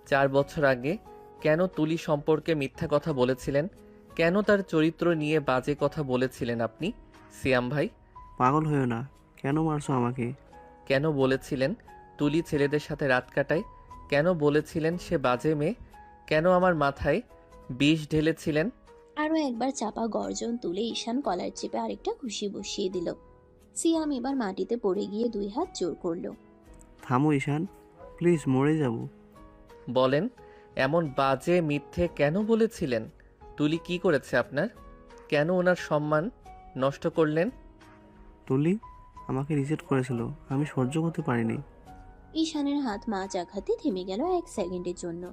4 বছর আগে কেন তুলি সম্পর্কে মিথ্যা কথা বলেছিলেন? কেন তার চরিত্র নিয়ে বাজে কথা বলেছিলেন আপনি, সিয়াম ভাই? পাগল হয়েও না, কেন মারছো আমাকে? কেন বলেছিলেন তুলি ছেলেদের সাথে রাত কাটায়? কেন বলেছিলেন সে বাজে মেয়ে? কেন আমার মাথায় বিষ ঢেলেছিলেন। আরও একবার চাপা গর্জন তুলে ঈশান কলার চেপে আরেকটা ঘুষি বসিয়ে দিল। সিয়াম এবার মাটিতে পড়ে গিয়ে দুই হাত জোর করলো। থামো ঈশান, প্লিজ, মরে যাব। বলেন, এমন বাজে মিথ্যে কেন বলেছিলেন? তুলি কি করেছে আপনার? কেন ওনার সম্মান নষ্ট করলেন? তুলি আমাকে রিজেক্ট করেছিল, আমি সহ্য করতে পারিনি। ঈশানের হাত মাঝ আঘাতে থেমে গেল 1 সেকেন্ডের জন্য।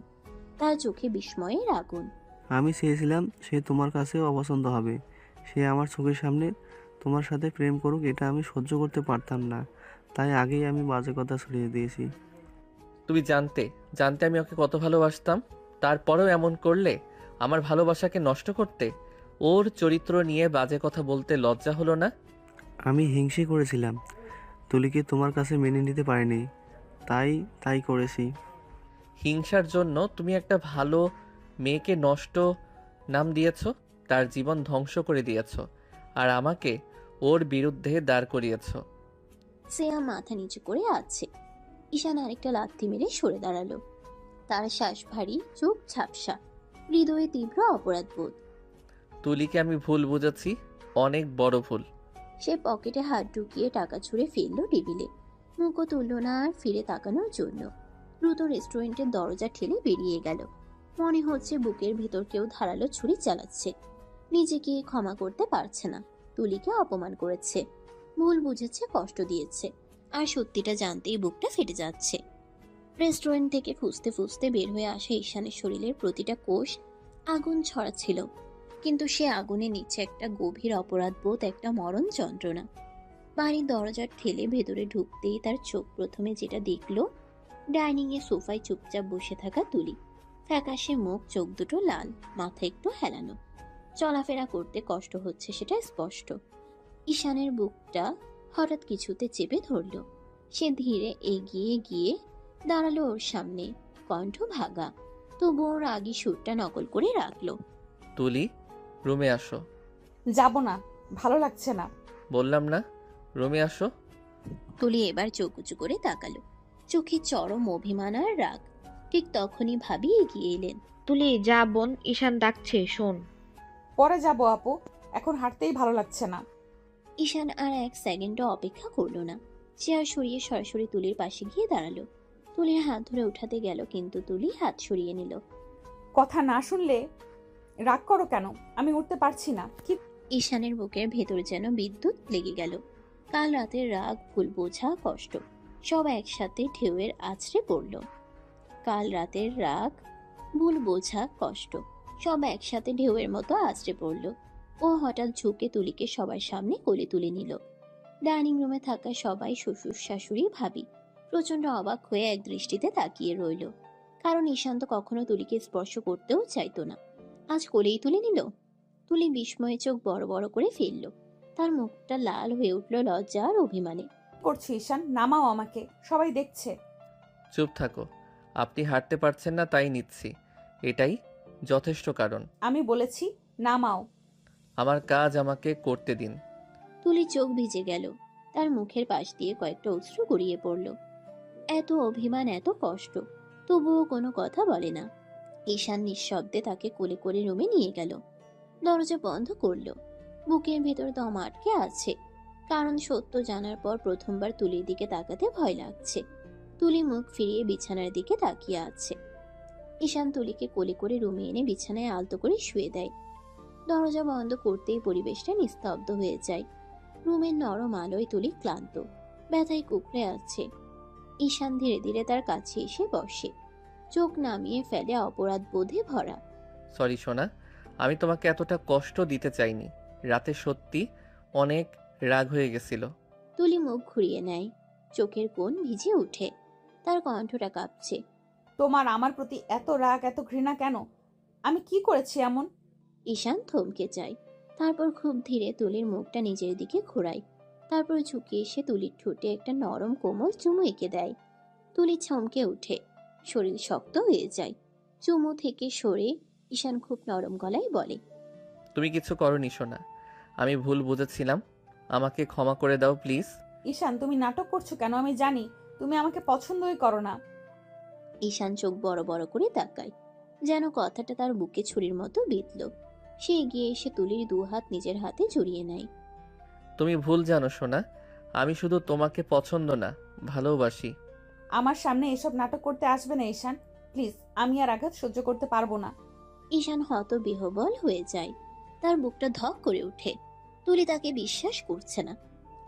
তার চোখে বিস্ময়ের আগুন। আমি চেয়েছিলাম সে তোমার কাছেও অপছন্দ হবে, সে আমার চোখের সামনে তোমার সাথে প্রেম করুক, এটা আমি সহ্য করতে পারতাম না, তাই আগেই আমি বাজে কথা ছড়িয়ে দিয়েছি। তুমি জানতে জানতে আমি ওকে কত ভালোবাসতাম, তারপরেও এমন করলে? আমার ভালোবাসাকে নষ্ট করতে? ওর চরিত্র নিয়ে বাজে কথা বলতে লজ্জা হলো না? আমি হিংসে করেছিলাম, তুলিকে তোমার কাছে মেনে নিতে পারিনি, তাই তাই করেছি। হিংসার জন্য তুমি একটা ভালো মেয়েকে নষ্ট নাম দিয়েছো, তার জীবন ধ্বংস করে দিয়েছো, আর আমাকে ওর বিরুদ্ধে দাঁড় করিয়েছো। সিয়াম মাথা নিচু করে আছে। ঈশান আরেকটা লাথি মেরে সরে দাঁড়ালো। তার শ্বাস ভারী, চোখ ঝাপসা, হৃদয়ে তীব্র অপরাধবোধ। তুলিকে আমি ভুল বুঝেছি, অনেক বড় ভুল। সে পকেটে হাত ঢুকিয়ে টাকা ছুঁড়ে ফেললো টেবিলে। মুখও তুলল না আর ফিরে তাকানোর জন্য। দ্রুত রেস্টুরেন্টের দরজা ঠেলে বেরিয়ে গেল। মনে হচ্ছে বুকের ভিতর কেউ ধারালো ছুরি চালাচ্ছে। নিজেকে ক্ষমা করতে পারছে না। তুলিকে অপমান করেছে, ভুল বুঝেছে, কষ্ট দিয়েছে, আর সত্যিটা জানতেই বুকটা ফেটে যাচ্ছে। রেস্টুরেন্ট থেকে ফুসতে ফুসতে বের হয়ে আসা ঈশানের শরীরের প্রতিটা কোষ আগুন ছড়াচ্ছিল, কিন্তু সে আগুনের নিচে একটা গভীর অপরাধবোধ, একটা মরণ যন্ত্রণা। বাড়ির দরজার ঠেলে ভেতরে ঢুকতেই তার চোখ প্রথমে যেটা দেখলো, ডাইনিং এ সোফায় চুপচাপ বসে থাকা তুলি। ফ্যাকাশে মুখ, চোখ দুটো লাল, মাথা একটু হেলানো, চলাফেরা করতে কষ্ট হচ্ছে সেটা স্পষ্ট। ঈশানের বুকটা হঠাৎ কিছুতে চেপে ধরল। সে ধীরে এগিয়ে গিয়ে দাঁড়ালো ওর সামনে, কণ্ঠ ভাঙা, তবু ওর আগি সুরটা নকল করে রাখলো। তুলি, রুমে আসো। যাব না, ভালো লাগছে না। বললাম না, রুমে আসো। তুলি এবার চোখ উঁচু করে তাকালো, চোখে চরম অভিমান আর রাগ। ঠিক তখনই ভাবি এগিয়ে এলেন। তুলি যা বোন, ঈশান ডাকছে, শোন। পরে যাব আপু, এখন হাঁটতেই ভালো লাগছে না। ঈশান আর 1 সেকেন্ডও অপেক্ষা করলো না। চেয়ার সরিয়ে সরাসরি তুলির পাশে গিয়ে দাঁড়ালো। তুলির হাত ধরে উঠাতে গেল, কিন্তু তুলি হাত সরিয়ে নিল। কথা না শুনলে রাগ করো কেন? আমি উঠতে পারছি না। কি? ঈশানের বুকের ভেতর যেন বিদ্যুৎ লেগে গেল। কাল রাতের রাগ, ভুল বোঝা, কষ্ট সব একসাথে ঢেউয়ের আছড়ে পড়ল। কাল রাতের রাগ, ভুল বোঝা, কষ্ট সব একসাথে ঢেউয়ের মতো আছড়ে পড়ল। ও হঠাৎ ঝুঁকে তুলিকে সবার সামনে কোলে তুলে নিল। ডাইনিং রুমে থাকা সবাই, শ্বশুর শাশুড়ি, ভাবি প্রচন্ড অবাক হয়ে এক দৃষ্টিতে তাকিয়ে রইল। কারণ ঈশান তো কখনো তুলিকে স্পর্শ করতেও চাইতো না, আজ কোলেই তুলে নিল। তুলি বিস্ময়ে চোখ বড় বড় করে ফেলল। তার মুখটা লাল হয়ে উঠল লজ্জা আর অভিমানে। করছি ঈশান, নামাও আমাকে, সবাই দেখছে। চুপ থাকো, আপনি হাঁটতে পারছেন না তাই নিচ্ছি, এটাই যথেষ্ট কারণ। আমি বলেছি নামাও। আমার কাজ আমাকে করতে দিন। তুলি চোখ ভিজে গেল। তার মুখের পাশ দিয়ে কয়েকটা অশ্রু গড়িয়ে পড়ল। এত অভিমান, এত কষ্ট, তবুও কোনো কথা বলে না। ঈশান নিঃশব্দে তাকে কোলে করে রুমে নিয়ে গেল। দরজা বন্ধ করলো। বুকের ভেতর দম আটকে আছে, কারণ সত্য জানার পর প্রথমবার তুলির দিকে তাকাতে ভয় লাগছে। তুলি মুখ ফিরিয়ে বিছানার দিকে তাকিয়ে আছে। ঈশান তুলিকে কোলে করে রুমে এনে বিছানায় আলতো করে শুয়ে দেয়। দরজা বন্ধ করতেই পরিবেশটা নিস্তব্ধ হয়ে যায়। রুমের নরম আলোয় তুলি ক্লান্ত, ব্যথায় কুকড়ে আছে। ঈশান ধীরে ধীরে তার কাছে এসে বসে, চোখ নামিয়ে ফেলে অপরাধ বোধে ভরা। সরি সোনা, আমি তোমাকে এতটা কষ্ট দিতে চাইনি। রাতে সত্যি অনেক রাগ হয়ে গেছিল। তুলি মুখ ঘুরিয়ে নেয়, চোখের কোণ ভিজে উঠে, তার কণ্ঠটা কাঁপছে। তোমার আমার প্রতি এত রাগ, এত ঘৃণা কেন? আমি কি করেছি এমন? ঈশান থমকে যায়, তারপর খুব ধীরে তুলির মুখটা নিজের দিকে ঘোরায়। তারপর ঝুঁকে এসে তুলির ঠোঁটে একটা নরম কোমল চুমু এঁকে দেয়। তুলি চমকে উঠে, শরীর শক্ত হয়ে যায়। চুমু থেকে সরে ঈশান খুব নরম গলায় বলে, তুমি কিছু করনি সোনা, আমি ভুল বুঝেছিলাম, আমাকে ক্ষমা করে দাও প্লিজ। ঈশান, তুমি নাটক করছো কেন? আমি জানি তুমি আমাকে পছন্দই করো না। ঈশান চোখ বড় বড় করে তাকায়, যেন কথাটা তার বুকে ছুরির মতো বিঁধল। সে এগিয়ে এসে তুলির দু হাত নিজের হাতে জড়িয়ে নেয়। তুমি ভুল জানো সোনা, আমি শুধু তোমাকে পছন্দ না, ভালোবাসি। আমার সামনে এসব নাটক করতে আসবে না ঈশান, প্লিজ। আমি আর আঘাত সহ্য করতে পারবো না। ঈশান হতবিহ্বল হয়ে যায়। তার বুকটা ধক করে ওঠে। তুলি তাকে বিশ্বাস করছে না,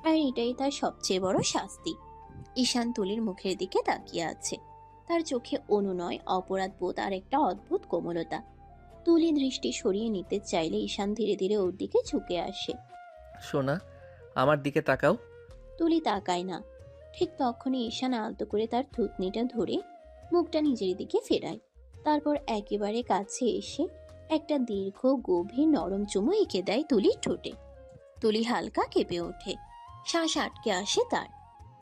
আর এটাই তার সবচেয়ে বড় শাস্তি। ঈশান তুলির মুখের দিকে তাকিয়ে আছে। তার চোখে অনুনয়, অপরাধবোধ আর একটা অদ্ভুত কোমলতা। তুলি দৃষ্টি সরিয়ে নিতে চাইলে ঈশান ধীরে ধীরে ওর দিকে ঝুঁকে আসে। সোনা, আমার দিকে তাকাও। তুলি তাকায় না। ঠিক তখনই ঈশান আলতো করে তার থুতনিটা ধরে মুখটা নিজের দিকে ফেরায়। তারপর একেবারে কাছে এসে একটা দীর্ঘ গভীর নরম চুমু এঁকে দেয় তুলির ঠোঁটে। তুলি হালকা কেঁপে ওঠে, শ্বাস আটকে আসে তার।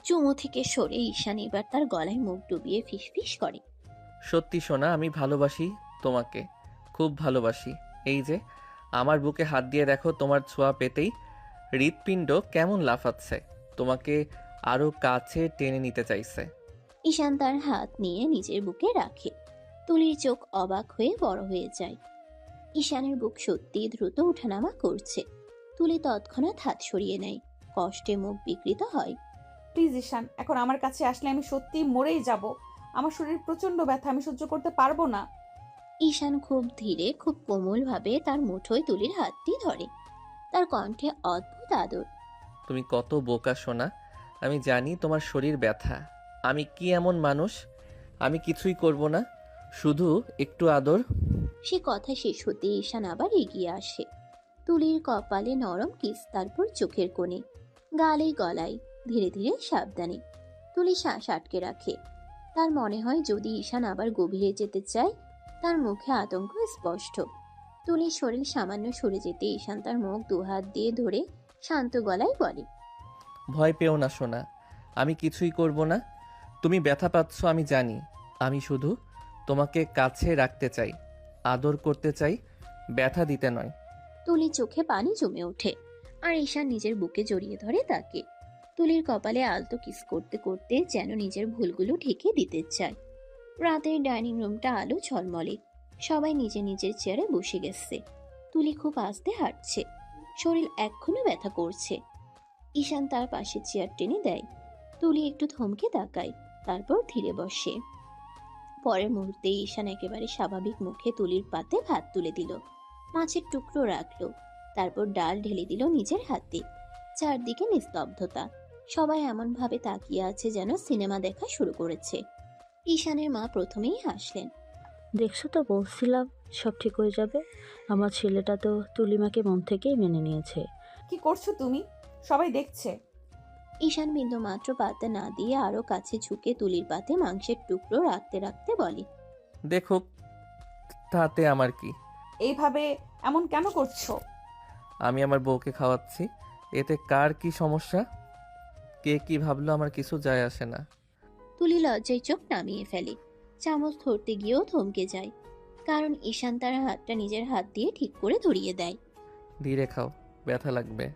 চুমু থেকে সরে ঈশান এবার তার গলায় মুখ ডুবিয়ে ফিসফিস করে। সত্যি সোনা, আমি ভালোবাসি তোমাকে, খুব ভালোবাসি। এই যে আমার বুকে হাত দিয়ে দেখো, তোমার ছোঁয়া পেতেই হৃৎপিণ্ড কেমন লাফাচ্ছে, তোমাকে আরো কাছে টেনে নিতে চাইছে। ঈশান তার হাত নিয়ে নিজের বুকে রাখে। তুলির চোখ অবাক হয়ে বড় হয়ে যায়। ঈশানের বুক সত্যি দ্রুত ওঠানামা করছে। তুলি তৎক্ষণাৎ হাত সরিয়ে নেয়, কষ্টে মুখ বিকৃত হয়। প্লিজ ঈশান, এখন আমার কাছে আসলে আমি সত্যি মরেই যাব। আমার শরীর প্রচন্ড ব্যথা, আমি সহ্য করতে পারবো না। ঈশান খুব ধীরে, খুব কোমল ভাবে তার মুঠোয় তুলির হাতটি ধরে। তার কণ্ঠে অদ্ভুত আদর। তুমি কত বোকা সোনা, আমি জানি তোমার শরীর ব্যথা। আমি কি এমন মানুষ, আমি কিছুই করব না, শুধু একটু আদর। সে কথা শেষ হতে ঈশান আবার এগিয়ে আসে। তুলির কপালে নরম কিস, তারপর চোখের কোণে, গালে গলায়, ধীরে ধীরে সাবধানে। তুলি শ্বাস আটকে রাখে। তার মনে হয় যদি ঈশান আবার গভীরে যেতে চায়। তার মুখে আতঙ্ক স্পষ্ট। তুলির শরীর সামান্য সরে যেতে ঈশান তার মুখ দুহাত দিয়ে ধরে শান্ত গলায় বলে, ভয় পেও না সোনা, আমি কিছুই করব না। তুমি ব্যথা পাচ্ছ আমি জানি, আমি শুধু তোমাকে কাছে রাখতে চাই, আদর করতে চাই, ব্যথা দিতে নয়। তুলির চোখে পানি জমে ওঠে, আর ঈশান নিজের বুকে জড়িয়ে ধরে তাকে। তুলির কপালে আলতো কিস করতে করতে যেন নিজের ভুলগুলো ঢেকে দিতে চায়। রাতের ডাইনিং রুমটা আলো ঝলমলে। সবাই নিজের নিজের চেয়ারে বসে গেছে। তুলি খুব আস্তে হাঁটছে, শরীর এখনো ব্যথা করছে। ঈশান তার পাশে চেয়ার টেনে দেয়। তুলি একটু থমকে তাকায়, তারপর ধীরে বসে। পরের মুহূর্তে ঈশান একেবারে স্বাভাবিক মুখে তুলির পাতে ভাত তুলে দিল, মাছের টুকরো রাখলো, তারপর ডাল ঢেলে দিল নিজের হাতে। চারদিকে নিস্তব্ধতা। সবাই এমন ভাবে তাকিয়ে আছে যেন সিনেমা দেখা শুরু করেছে। ঈশানের মা প্রথমেই হাসলেন। দেখছো তো, বলছিলাম সব ঠিক হয়ে যাবে। আমার ছেলেটা তো তুলিমাকে মন থেকেই মেনে নিয়েছে। কি করছো তুমি? সবাই দেখছে। ঈশান বিন্দু মাত্র পাতে না দিয়ে আরো কাছে ঝুঁকে তুলির পাতে মাংসের টুকরো রাখতে রাখতে বলে, দেখো, তাতে আমার কি? এইভাবে এমন কেন করছো? আমি আমার বউকে খাওয়াচ্ছি, এতে কার কি সমস্যা? কে কি ভাবলো আমার কিছু যায় আসে না। তুলি লজ্জায় চোখ নামিয়ে ফেলে। চামচ ধরতে গিয়েও থমকে যায়, কারণ ঈশান তার হাতটা নিজের হাত দিয়ে ঠিক করে ধরিয়ে দেয়। ধীরে খাও, ব্যথা লাগবে।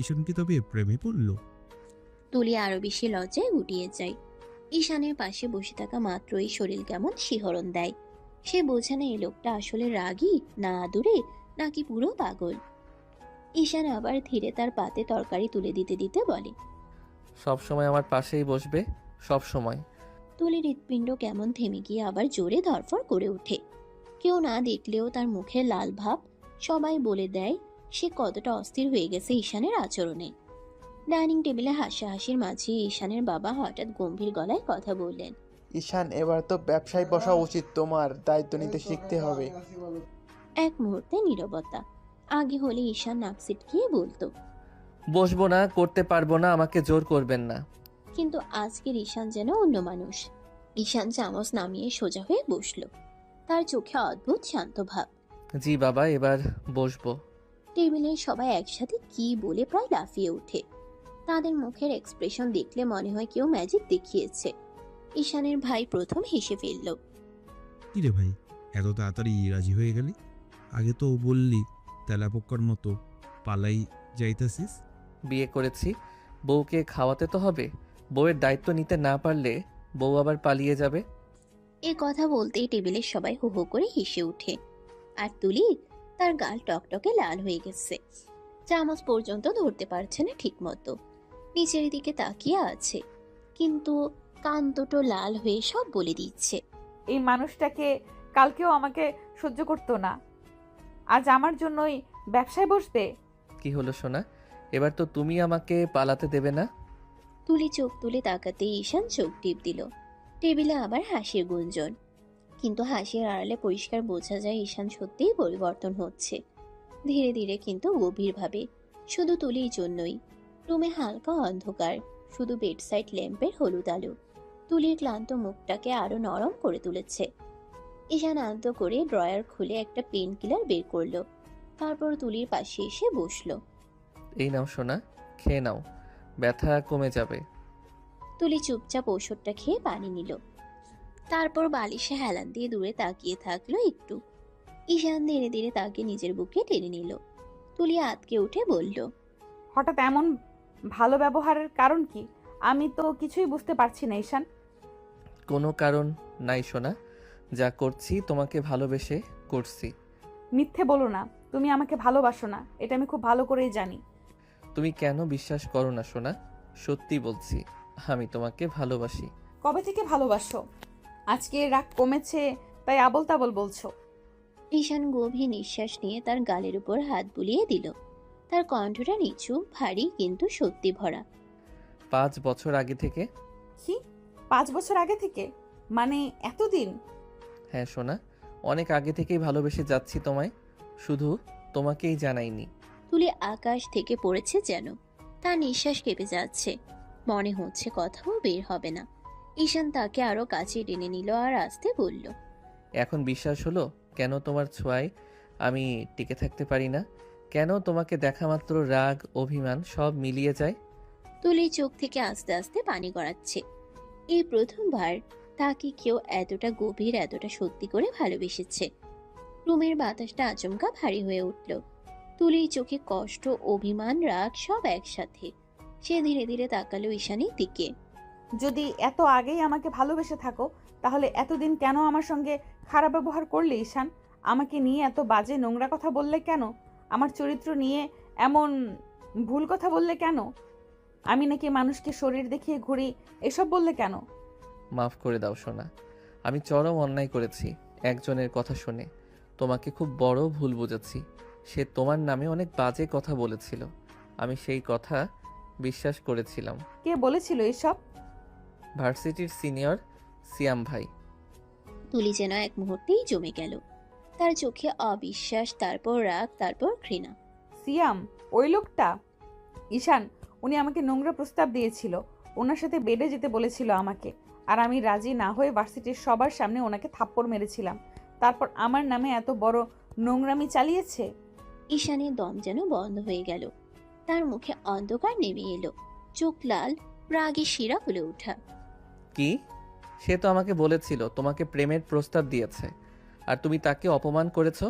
ঈশান কি তবে প্রেমে পড়ল? তুলি আরো বেশি লজ্জায় গুটিয়ে যায়। ঈশানের পাশে বসে থাকা মাত্রই শরীর কেমন শিহরণ দেয়। সে বোঝে না এই লোকটা আসলে রাগী না আদুরে, নাকি পুরো পাগল। ঈশান আবার ধীরে তার পাতে তরকারি তুলে দিতে দিতে বলে, সব সময় আমার পাশেই বসবে, সব সময়। তুলির হৃৎপিণ্ড কেমন থেমে গিয়ে আবার জোরে ধরফর করে ওঠে। কেউ না দেখলেও তার মুখে লাল ভাব সবাই বলে দেয় সে কতটা অস্থির হয়ে গেছে ঈশানের আচরণে। ডাইনিং টেবিলে হাসাহাসির মাঝে ঈশানের বাবা হঠাৎ গম্ভীর গলায় কথা বললেন, ঈশান, এবার তো ব্যবসায় বসা উচিত, তোমার দায়িত্ব নিতে শিখতে হবে। এক মুহূর্তে নীরবতা। আগে হলে ঈশান নাক সিটকিয়ে বলতো, বসবো না, করতে পারবো না, আমাকে জোর করবেন না। কিন্তু আজকের ঈশান যেন অন্য মানুষ। ঈশান চামচ নামিয়ে সোজা হয়ে বসলো, তার চোখে অদ্ভুত শান্ত ভাব। জি বাবা, এবার বসবো। টেবিলের সবাই একসাথে কি বলে প্রায় লাফিয়ে ওঠে। তাদের মুখের এক্সপ্রেশন দেখলে মনে হয় কেউ ম্যাজিক দেখিয়েছে। ঈশানের ভাই প্রথম হেসে ফেলল। কিরে ভাই, এত তাড়াতাড়ি রাজি হয়ে গেলি? আগে তো বললি তেলাপোক্কার মতো পালাই যাইতাছিস। বিয়ে করেছি, বউকে খাওয়াতে তো হবে। বউয়ের দায়িত্ব নিতে না পারলে বউ আবার পালিয়ে যাবে। এ কথা বলতেই টেবিলের সবাই হো হো করে হেসে ওঠে। আর তুলি, তার গাল টকটকে লাল হয়ে গেছে, চামচ পর্যন্ত ধরতে পারছে না ঠিক মতো, নিচের দিকে তাকিয়ে আছে, কিন্তু কান দুটো লাল হয়ে সব বলে দিচ্ছে। এই মানুষটাকে কালকেও আমাকে সহ্য করতো না, আজ আমার জন্যই ব্যবসায় বসবে। কি হলো সোনা, এবার তো তুমি আমাকে পালাতে দেবে না? তুলি চোখ তুলে তাকাতেই ঈশান চোখ টিপ দিল। টেবিলে আবার হাসির গুঞ্জন, কিন্তু হাসির আড়ালে পরিষ্কার বোঝা যায় ঈশান সত্যিই পরিবর্তন হচ্ছে, ধীরে ধীরে কিন্তু গভীরভাবে। শুধু তুলির জন্যই। রুমে হালকা অন্ধকার, শুধু বেডসাইড ল্যাম্পের হলুদ আলো তুলির ক্লান্ত মুখটাকে আরো নরম করে তুলেছে। ঈশান আলতো করে ড্রয়ার খুলে একটা পেন কিলার বের করলো, তারপর তুলির পাশে এসে বসলো। এই নাও সোনা, খেয়ে নাও, ব্যথা কমে যাবে। তুলি চুপচাপ ওষুধটা খেয়ে পানি নিল, তারপর বালিশে হেলান দিয়ে দূরে তাকিয়ে থাকলো একটু। ঈশান ধীরে ধীরে তাকে নিজের বুকে টেনে নিল। তুলি আতকে উঠে বলল, হঠাৎ এমন ভালো ব্যবহারের কারণ কি? আমি তো কিছুই বুঝতে পারছি না ঈশান। কোনো কারণ নাই সোনা, যা করছি তোমাকে ভালোবেসে করছি। মিথ্যে বলো না, তুমি আমাকে ভালোবাসো না, এটা আমি খুব ভালো করেই জানি। তুমি কেন বিশ্বাস করো না সোনা? সত্যি বলছি, আমি তোমাকে ভালোবাসি। কবে থেকে ভালোবাসো? আজকে রাগ কমেছে তাই আবল তাবল বলছো। ঈশান গভীর নিঃশ্বাস নিয়ে তার গালের উপর হাত বুলিয়ে দিল। তার কণ্ঠটা নিচু, ভারী, কিন্তু সত্যি ভরা। 5 বছর আগে থেকে। কি 5 বছর আগে থেকে? মানে এতদিন? হ্যাঁ সোনা, অনেক আগে থেকেই ভালোবেসে যাচ্ছি তোমায়, শুধু তোমাকেই জানাইনি। তুলি আকাশ থেকে পড়েছে যেন, তার নিঃশ্বাস কেঁপে যাচ্ছে, মনে হচ্ছে কথাও বের হবে না। ঈশান তাকে আরো কাছে টেনে নিল আর আস্তে বলল, এখন বিশ্বাস হলো কেন তোমার ছোঁয়ায় আমি টিকে থাকতে পারি না? কেন তোমাকে দেখা মাত্র রাগ অভিমান সব মিলিয়ে যায়? তুলি চোখ থেকে আস্তে আস্তে পানি গড়াচ্ছে। এই প্রথমবার তাকে কেউ এতটা গভীর, এতটা সত্যি করে ভালোবেসেছে। রুমের বাতাসটা আচমকা ভারী হয়ে উঠল। তুলির চোখে কষ্ট, অভিমান, রাগ সব একসাথে। সে ধীরে ধীরে তাকালো ঈশানের দিকে। যদি এত আগেই আমাকে ভালোবেসে থাকো, তাহলে এতদিন কেন আমার সঙ্গে খারাপ ব্যবহার করলে ঈশান? আমাকে নিয়ে এত বাজে নোংরা কথা বললে কেন? আমার চরিত্র নিয়ে এমন ভুল কথা বললে কেন? আমি নাকি মানুষকে শরীর দেখিয়ে ঘুরি, এসব বললে কেন? মাফ করে দাও সোনা, আমি চরম অন্যায় করেছি একজনের কথা শুনে। তোমাকে খুব বড় ভুল বুঝেছি। সে তোমার নামে অনেক বাজে কথা বলেছিল, আমি সেই কথা বিশ্বাস করেছিলাম। কে বলেছিল এসব? ভার্সিটির সিনিয়র সিয়াম ভাই। তুলি যেন এক মুহূর্তেই জমে গেল। তার চোখে অবিশ্বাস, তারপর রাগ, তারপর ঘৃণা। সিয়াম? ওই লোকটা? ঈশান, উনি আমাকে নোংরা প্রস্তাব দিয়েছিল, ওনার সাথে বেডে যেতে বলেছিল আমাকে, আর আমি রাজি না হয়ে ভার্সিটির সবার সামনে ওনাকে থাপ্পড় মেরেছিলাম। তারপর আমার নামে এত বড় নোংরামি চালিয়েছে। ঈশানের দম যেন বন্ধ হয়ে গেল। তার মুখে অন্ধকার নেমে এলো, চোখ লাল, রাগে শিরা ফুলে ওঠা। কি? সে তো আমাকে বলেছিল তোমাকে প্রেমের প্রস্তাব দিয়েছে, আর তুমি তাকে অপমান করেছো।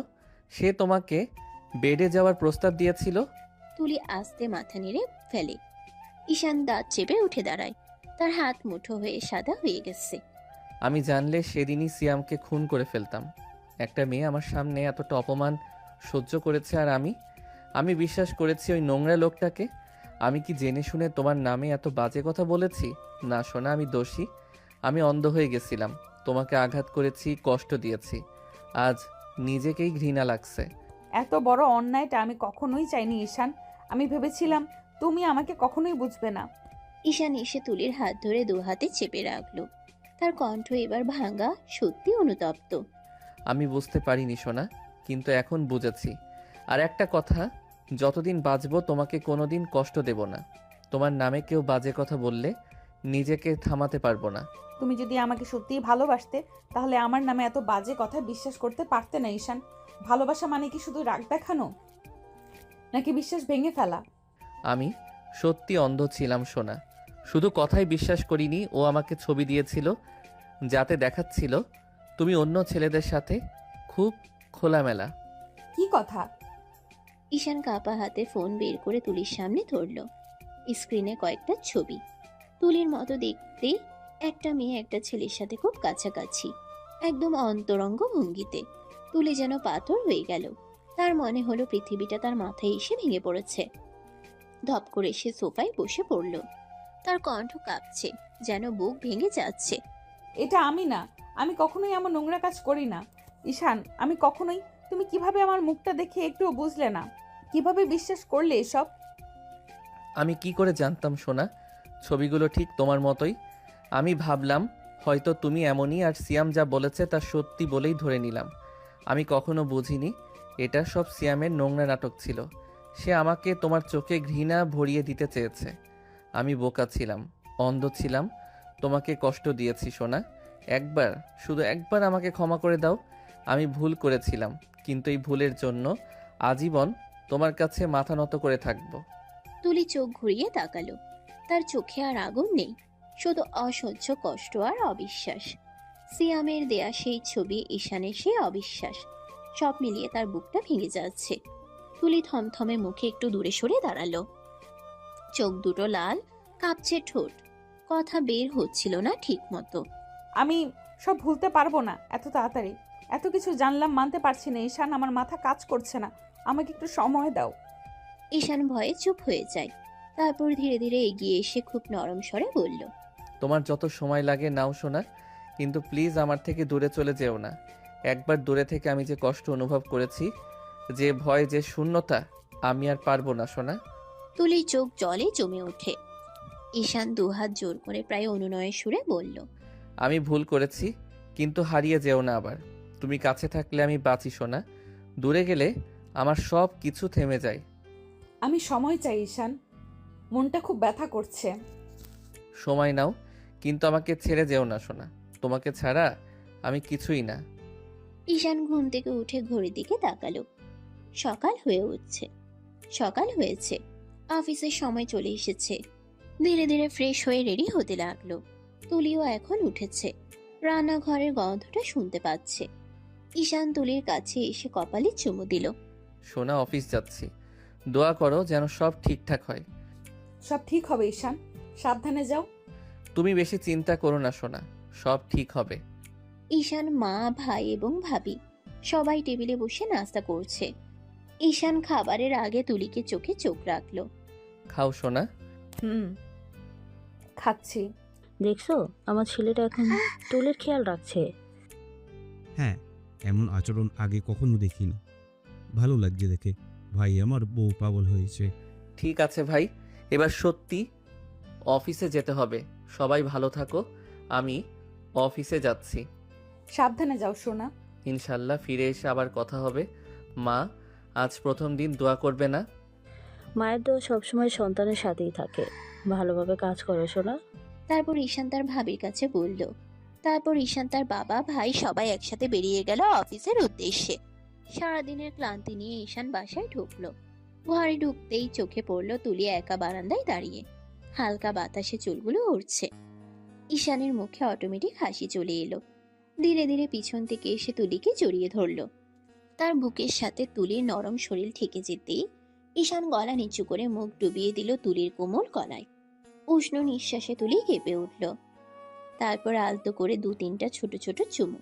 সে তোমাকে বেডে যাওয়ার প্রস্তাব দিয়েছিল। তুলি আস্তে মাথা নেড়ে ফেলে। ঈশান দাঁত চেপে উঠে দাঁড়ায়, তার হাত মুঠো হয়ে সাদা হয়ে গেছে। আমি জানলে সেদিনই সিয়ামকে খুন করে ফেলতাম। একটা মেয়ে আমার সামনে এতটা অপমান সহ্য করেছে, আর আমি বিশ্বাস করেছি ওই নোংরা লোকটাকে। আমি কি জেনে শুনে তোমার নামে এত বাজে কথা বলেছি? না শোনা, আমি দোষী। আমি অন্ধ হয়ে গেছিলাম, তোমাকে আঘাত করেছি, কষ্ট দিয়েছি। আজ নিজেকেই ঘৃণা লাগছে। এত বড় অন্যায়টা আমি কখনোই চাইনি ঈশান। আমি ভেবেছিলাম তুমি আমাকে কখনোই বুঝবে না। ঈশান এসে তুলির হাত ধরে দু হাতে চেপে রাখলো। তার কণ্ঠ এবার ভাঙা, সত্যি অনুতপ্ত। আমি বুঝতে পারিনি সোনা, কিন্তু এখন বুঝেছি। আর একটা কথা, যতদিন বাঁচবো তোমাকে কোনোদিন কষ্ট দেব না। তোমার নামে কেউ বাজে কথা বললে নিজেকে থামাতে পারবো না। তুমি যদি আমাকে সত্যিই ভালোবাসতে, তাহলে আমার নামে এত বাজে কথা বিশ্বাস করতে পারতে না ঈশান। ভালোবাসা মানে কি শুধু রাগ দেখানো, নাকি বিশ্বাস ভেঙে ফেলা? আমি সত্যি অন্ধ ছিলাম সোনা, শুধু কথাই বিশ্বাস করিনি। ও আমাকে ছবি দিয়েছিল, যাতে দেখাচ্ছিল তুমি অন্য ছেলেদের সাথে খুব খোলামেলা। কি কথা? ঈশান কাপা হাতে ফোন বের করে তুলির সামনে ধরল। স্ক্রিনে কয়েকটা ছবি। তুলির মতো দেখতে একটা মেয়ে একটা ছেলের সাথে খুব কাছাকাছি, একদম অন্তরঙ্গ ভঙ্গিতে। তুলি যেন পাথর হয়ে গেল। তার মনে হলো পৃথিবীটা তার মাথায় এসে ভেঙে পড়েছে। ধপ করে সে সোফায় বসে পড়ল। তার কণ্ঠ কাঁপছে, যেন বুক ভেঙে যাচ্ছে। এটা আমি না, আমি কখনোই এমন নোংরা কাজ করি না ঈশান, আমি কখনোই। তুমি কিভাবে আমার মুখটা দেখে একটুও বুঝলে না? কিভাবে বিশ্বাস করলে এসব? আমি কি করে জানতাম সোনা, ছবিগুলো ঠিক তোমার মতোই। আমি ভাবলাম হয়তো তুমি এমনই, আর সিয়াম যা বলেছে তা সত্যি বলেই ধরে নিলাম। আমি কখনো বুঝিনি এটা সব সিয়ামের নোংরা নাটক ছিল। সে আমাকে তোমার চোখে ঘৃণা ভরিয়ে দিতে চেয়েছে। আমি বোকা ছিলাম, অন্ধ ছিলাম, তোমাকে কষ্ট দিয়েছি সোনা। একবার, শুধু একবার আমাকে ক্ষমা করে দাও। আমি ভুল করেছিলাম, কিন্তু এই ভুলের জন্য আজীবন তোমার কাছে মাথা নত করে থাকবো। তুলি চোখ ঘুরিয়ে তাকালো। তার চোখে আর আগুন নেই, শুধু অসহ্য কষ্ট আর অবিশ্বাস। সিয়ামের দেয়া সেই ছবি, ঈশানের সেই অবিশ্বাস, সব মিলিয়ে তার বুকটা ভেঙে যাচ্ছে। তুলি থমথমে মুখে একটু দূরে সরে দাঁড়ালো। চোখ দুটো লাল, কাঁপছে ঠোঁট, কথা বের হচ্ছিল না ঠিক মতো। আমি সব ভুলতে পারবো না এত তাড়াতাড়ি। এত কিছু জানলাম, মানতে পারছি না ঈশান, আমার মাথা কাজ করছে না। আমাকে একটু সময় দাও। ঈশান ভয়ে চুপ হয়ে যায়। তারপর ধীরে ধীরে এগিয়ে এসে খুব নরম স্বরে বলল, তোমার যত সময় লাগে নাও সোনা, কিন্তু প্লিজ আমার থেকে দূরে চলে যেও না। একবার দূরে থেকে আমি যে কষ্ট অনুভব করেছি, যে ভয়, যে শূন্যতা, আমি আর পারবো না সোনা। তুলি চোখ জলে জমে ওঠে। ঈশান দুহাত জোর করে প্রায় অনুনয়ের সুরে বলল, আমি ভুল করেছি, কিন্তু হারিয়ে যেও না আবার। তুমি কাছে থাকলে আমি বাঁচি সোনা, দূরে গেলে আমার সব কিছু থেমে যায়। আমি সময় চাই ঈশান, মনটা খুব ব্যথা করছে। সময় নাও, কিন্তু আমাকে ছেড়ে যেও না সোনা। তোমাকে ছাড়া আমি কিছুই না। ঈশান ঘুম থেকে উঠে ঘড়ির দিকে তাকালো। সকাল হয়ে উঠছে। সকাল হয়েছে, অফিসের সময় চলে এসেছে। ধীরে ধীরে ফ্রেশ হয়ে রেডি হতে লাগলো। তুলিও এখন উঠেছে, রান্নাঘরের গন্ধটা শুনতে পাচ্ছে। ঈশান তুলির কাছে এসে কপালে চুমু দিল। সোনা, অফিস যাচ্ছি, দোয়া করো যেন সব ঠিকঠাক হয়। সব ঠিক হবে ঈশান, সাবধানে যাও। তুমি বেশি চিন্তা করো না সোনা, সব ঠিক হবে। ঈশান, মা, ভাই এবং ভাবি সবাই টেবিলে বসে নাস্তা করছে। ঈশান খাবারের আগে তুলিকে চোখে চোখ রাখলো। খাও সোনা। খাচ্ছি। দেখছো, আমার ছেলেটা এখন তুলির খেয়াল রাখছে। হ্যাঁ, এমন আচরণ আগে কখনো দেখিনি। ভালো লাগছে দেখে। ভাই, আমার বউ পাগল হয়েছে। ঠিক আছে ভাই, এবার সত্যি অফিসে যেতে হবে। সবাই ভালো থাকো, আমি অফিসে যাচ্ছি। সাবধানে যাও সোনা। ইনশাল্লাহ ফিরে এসে আবার কথা হবে। মা, আজ প্রথম দিন দোয়া করবে না? মায়ের দোয়া সবসময় সন্তানের সাথেই থাকে। ভালোভাবে কাজ করো শোনা। তারপর ঈশান তার ভাবির কাছে বলল। তারপর ঈশান, তার বাবা, ভাই সবাই একসাথে বেরিয়ে গেল অফিসের উদ্দেশ্যে। সারাদিনের ক্লান্তি নিয়ে ঈশান বাসায় ঢুকলো। ঘরে ঢুকতেই চোখে পড়ল তুলি একা বারান্দায় দাঁড়িয়ে। হালকা বাতাসে চুলগুলো উড়ছে। ঈশানের মুখে অটোমেটিক হাসি চলে এলো। ধীরে ধীরে পিছন থেকে এসে তুলিকে জড়িয়ে ধরল। তার বুকের সাথে তুলির নরম শরীর ঠেকে যেতেই ঈশান গলা নিচু করে মুখ ডুবিয়ে দিল তুলির কোমল গলায়। উষ্ণ নিঃশ্বাসে তুলি কেঁপে উঠল। তারপর আলতো করে 2-3টা ছোট ছোট চুমু।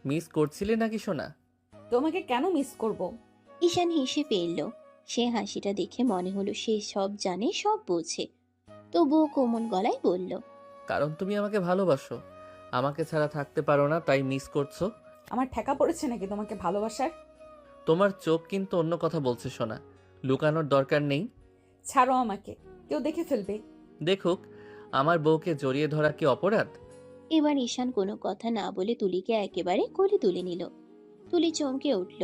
মিস করছিলে নাকি সোনা? তোমাকে কেন মিস করব? ঈশান হেসে ফেলল। সে হাসিটা দেখে মনে হলো সে সব জানে, সব বোঝে। তবুও কোমল গলায় বলল, কারণ তুমি আমাকে ভালোবাসো, আমাকে ছাড়া থাকতে পারো না, তাই মিস করছো। আমার ঠেকা পড়েছে নাকি তোমাকে ভালোবাসার? তোমার চোখ কিন্তু অন্য কথা বলছে সোনা, লুকানোর দরকার নেই। ছাড়ো আমাকে, কেউ দেখে ফেলবে। দেখুক, আমার বউকে জড়িয়ে ধরা কি অপরাধ? এবার ঈশান কোনো কথা না বলে তুলিকে একেবারে কোলে তুলে নিল। তুলি চমকে উঠল।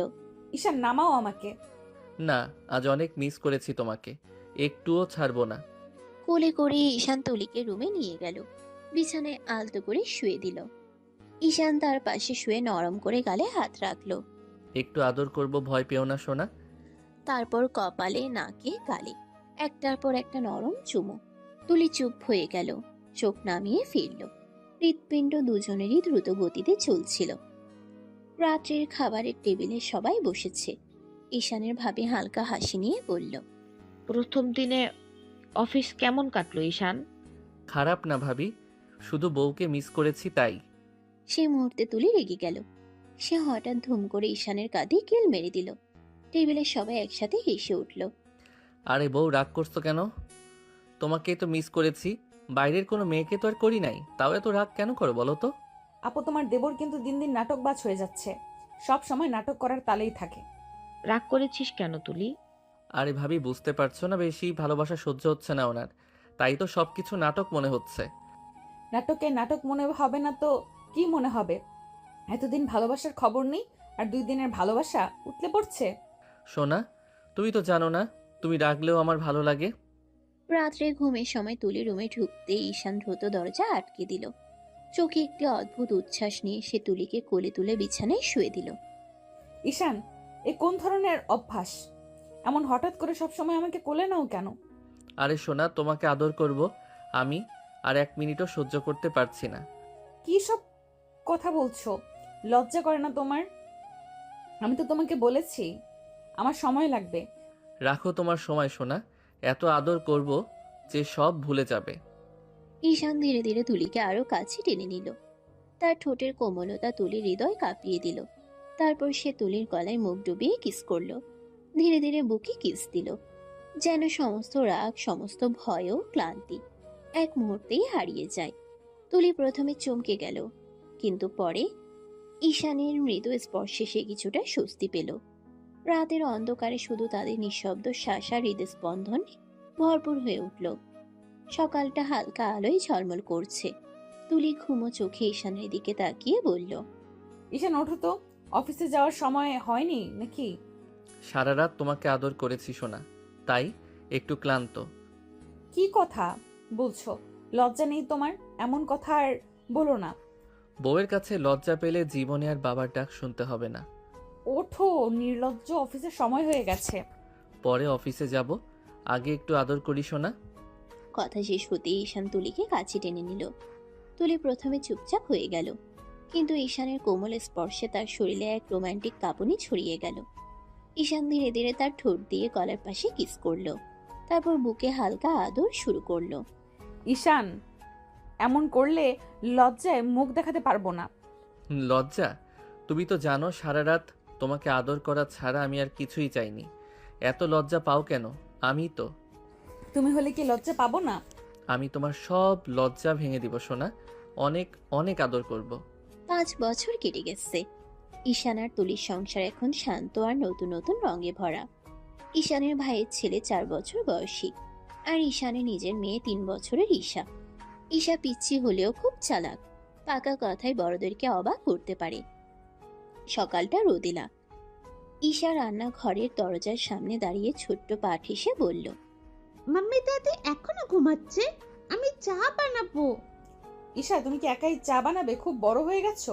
ঈশান, নামাও আমাকে। না, আজ অনেক মিস করেছি তোমাকে, একটুও ছাড়বো না। কোলে করে ঈশান তুলিকে রুমে নিয়ে গেল। বিছানায় আলতো করে শুয়ে দিল। ঈশান তার পাশে শুয়ে নরম করে গালে হাত রাখলো। একটু আদর করব, ভয় পেও না সোনা। তারপর কপালে, নাকে, গালে একটার পর একটা নরম চুমু। তুলি চুপ হয়ে গেল, চোখ নামিয়ে ফিরল। হৃৎপিণ্ড দুজনেরই দ্রুত গতিতে চলছিল। রাত্রের খাবারের টেবিলে সবাই বসেছে। ঈশানের ভাবি হালকা হাসি নিয়ে বলল, প্রথম দিনে অফিস কেমন কাটলো ঈশান? খারাপ না ভাবি, শুধু বউকে মিস করেছি তাই। সেই মুহূর্তে তুলি রেগে গেল। সে হঠাৎ ধুম করে ঈশানের কাঁধে কিল মেরে দিল। টেবিলের সবাই একসাথে হেসে উঠল। আরে বউ, রাগ করছো কেন? তোমাকেই তো মিস করেছি, বাইরের কোনো মেয়েকে তো আর করি নাই, তাও এত রাগ কেন করো বলো তো? আপু, তোমার দেবর কিন্তু দিন দিন নাটকবাজ হয়ে যাচ্ছে, সব সময় নাটক করার তালেই থাকে। রাগ করেছিস কেন তুলি? আরে ভাবি, বুঝতে পারছো না, বেশি ভালোবাসা সহ্য হচ্ছে না ওনার, তাই তো সবকিছু নাটক মনে হচ্ছে। নাটকে নাটক মনে হবে না তো কি মনে হবে? এতদিন ভালোবাসার খবর নেই, আর 2 দিনের ভালোবাসা উতলে পড়ছে। সোনা, তুমি তো জানো না, তুমি রাগলেও আমার ভালো লাগে। রাত্রে ঘুমের সময় তুলি রুমে ঢুকতে ঈশান দ্রুত দরজা আটকে দিল। চোখে একটি অদ্ভুত উচ্ছ্বাস নিয়ে সে তুলিকে কোলে তুলে বিছানায় শুয়ে দিল। ঈশান, এ কোন ধরনের অভ্যাস? এমন হঠাৎ করে সবসময় আমাকে কোলে নাও কেন? আরে সোনা, তোমাকে আদর করব আমি, আর 1 মিনিটও সহ্য করতে পারছি না। কি সব কথা বলছো? লজ্জা করে না তোমার? আমি তো তোমাকে বলেছি আমার সময় লাগবে। রাখো তোমার সময় সোনা, এত আদর করব যে সব ভুলে যাবে। ঈশান ধীরে ধীরে তুলিকে আরো কাছে টেনে নিল। তার ঠোঁটের কোমলতা তুলির হৃদয় কাঁপিয়ে দিল। তারপর সে তুলির গলায় মুখ ডুবিয়ে কিস করলো। ধীরে ধীরে বুকে কিস দিল, যেন সমস্ত রাগ, সমস্ত ভয় ও ক্লান্তি এক মুহূর্তেই হারিয়ে যায়। তুলি প্রথমে চমকে গেল, কিন্তু পরে ঈশানের মৃদু স্পর্শে সে কিছুটা স্বস্তি পেল। রাতের অন্ধকারে শুধু তাদের নিঃশব্দ শ্বাস আর হৃদস্পন্দন ভরপুর হয়ে উঠল। সকালটা হালকা আলোয় ঝলমল করছে। তুলি ঘুমো চোখে ঈশানের দিকে তাকিয়ে বলল, ঈশান, ওঠো তো, অফিসে যাওয়ার সময় হয়নি নাকি? সারা রাত তোমাকে আদর করেছি সোনা, তাই একটু ক্লান্ত। কি কথা বলছো? লজ্জা নেই তোমার? এমন কথা আর বলো না। বউয়ের কাছে লজ্জা পেলে জীবনে আর বাবার ডাক শুনতে হবে না। ওঠো নির্লজ্জ, অফিসের সময় হয়ে গেছে। পরে অফিসে যাব, আগে একটু আদর করি সোনা। কথা শেষ হতেই ঈশান তুলিকে কাছে টেনে নিল। তুলি প্রথমে চুপচাপ হয়ে গেল, কিন্তু ঈশানের কোমল স্পর্শে তার শরীরে এক রোমান্টিক কাঁপুনি ছড়িয়ে গেল। ঈশান ধীরে ধীরে তার ঠোঁট দিয়ে গলার পাশে কিস করলো, তারপর বুকে হালকা আদর শুরু করলো। ঈশান, এমন করলে লজ্জায় মুখ দেখাতে পারবো না। লজ্জা? তুমি তো জানো সারা রাত তোমাকে আদর করা ছাড়া আমি আর কিছুই চাইনি, এত লজ্জা পাও কেন? আমি তো তুমি হলে কি লজ্জা পাবো না? আমি তোমার সব লজ্জা ভেঙে দিব সোনা, অনেক অনেক আদর করব। 5 বছর কেটে গেছে। ঈশান আর তুলির সংসার এখন শান্ত আর নতুন নতুন রঙে ভরা। ঈশানের ভাইয়ের ছেলে 4 বছর বয়সী, আর ঈশানের নিজের মেয়ে 3 বছরের ঈশা। ঈশা পিচ্ছি হলেও খুব চালাক, পাকা কথায় বড়দেরকে অবাক করতে পারে। সকালটা রোদেলা। ঈশা রান্নাঘরের দরজার সামনে দাঁড়িয়ে ছোট্ট পা ঠেসে বলল, মাম্মি দাদি এখনো ঘুমাচ্ছে, আমি চা বানাবো। ঈশা, তুমি কি একাই চা বানাবে? খুব বড় হয়ে গেছো।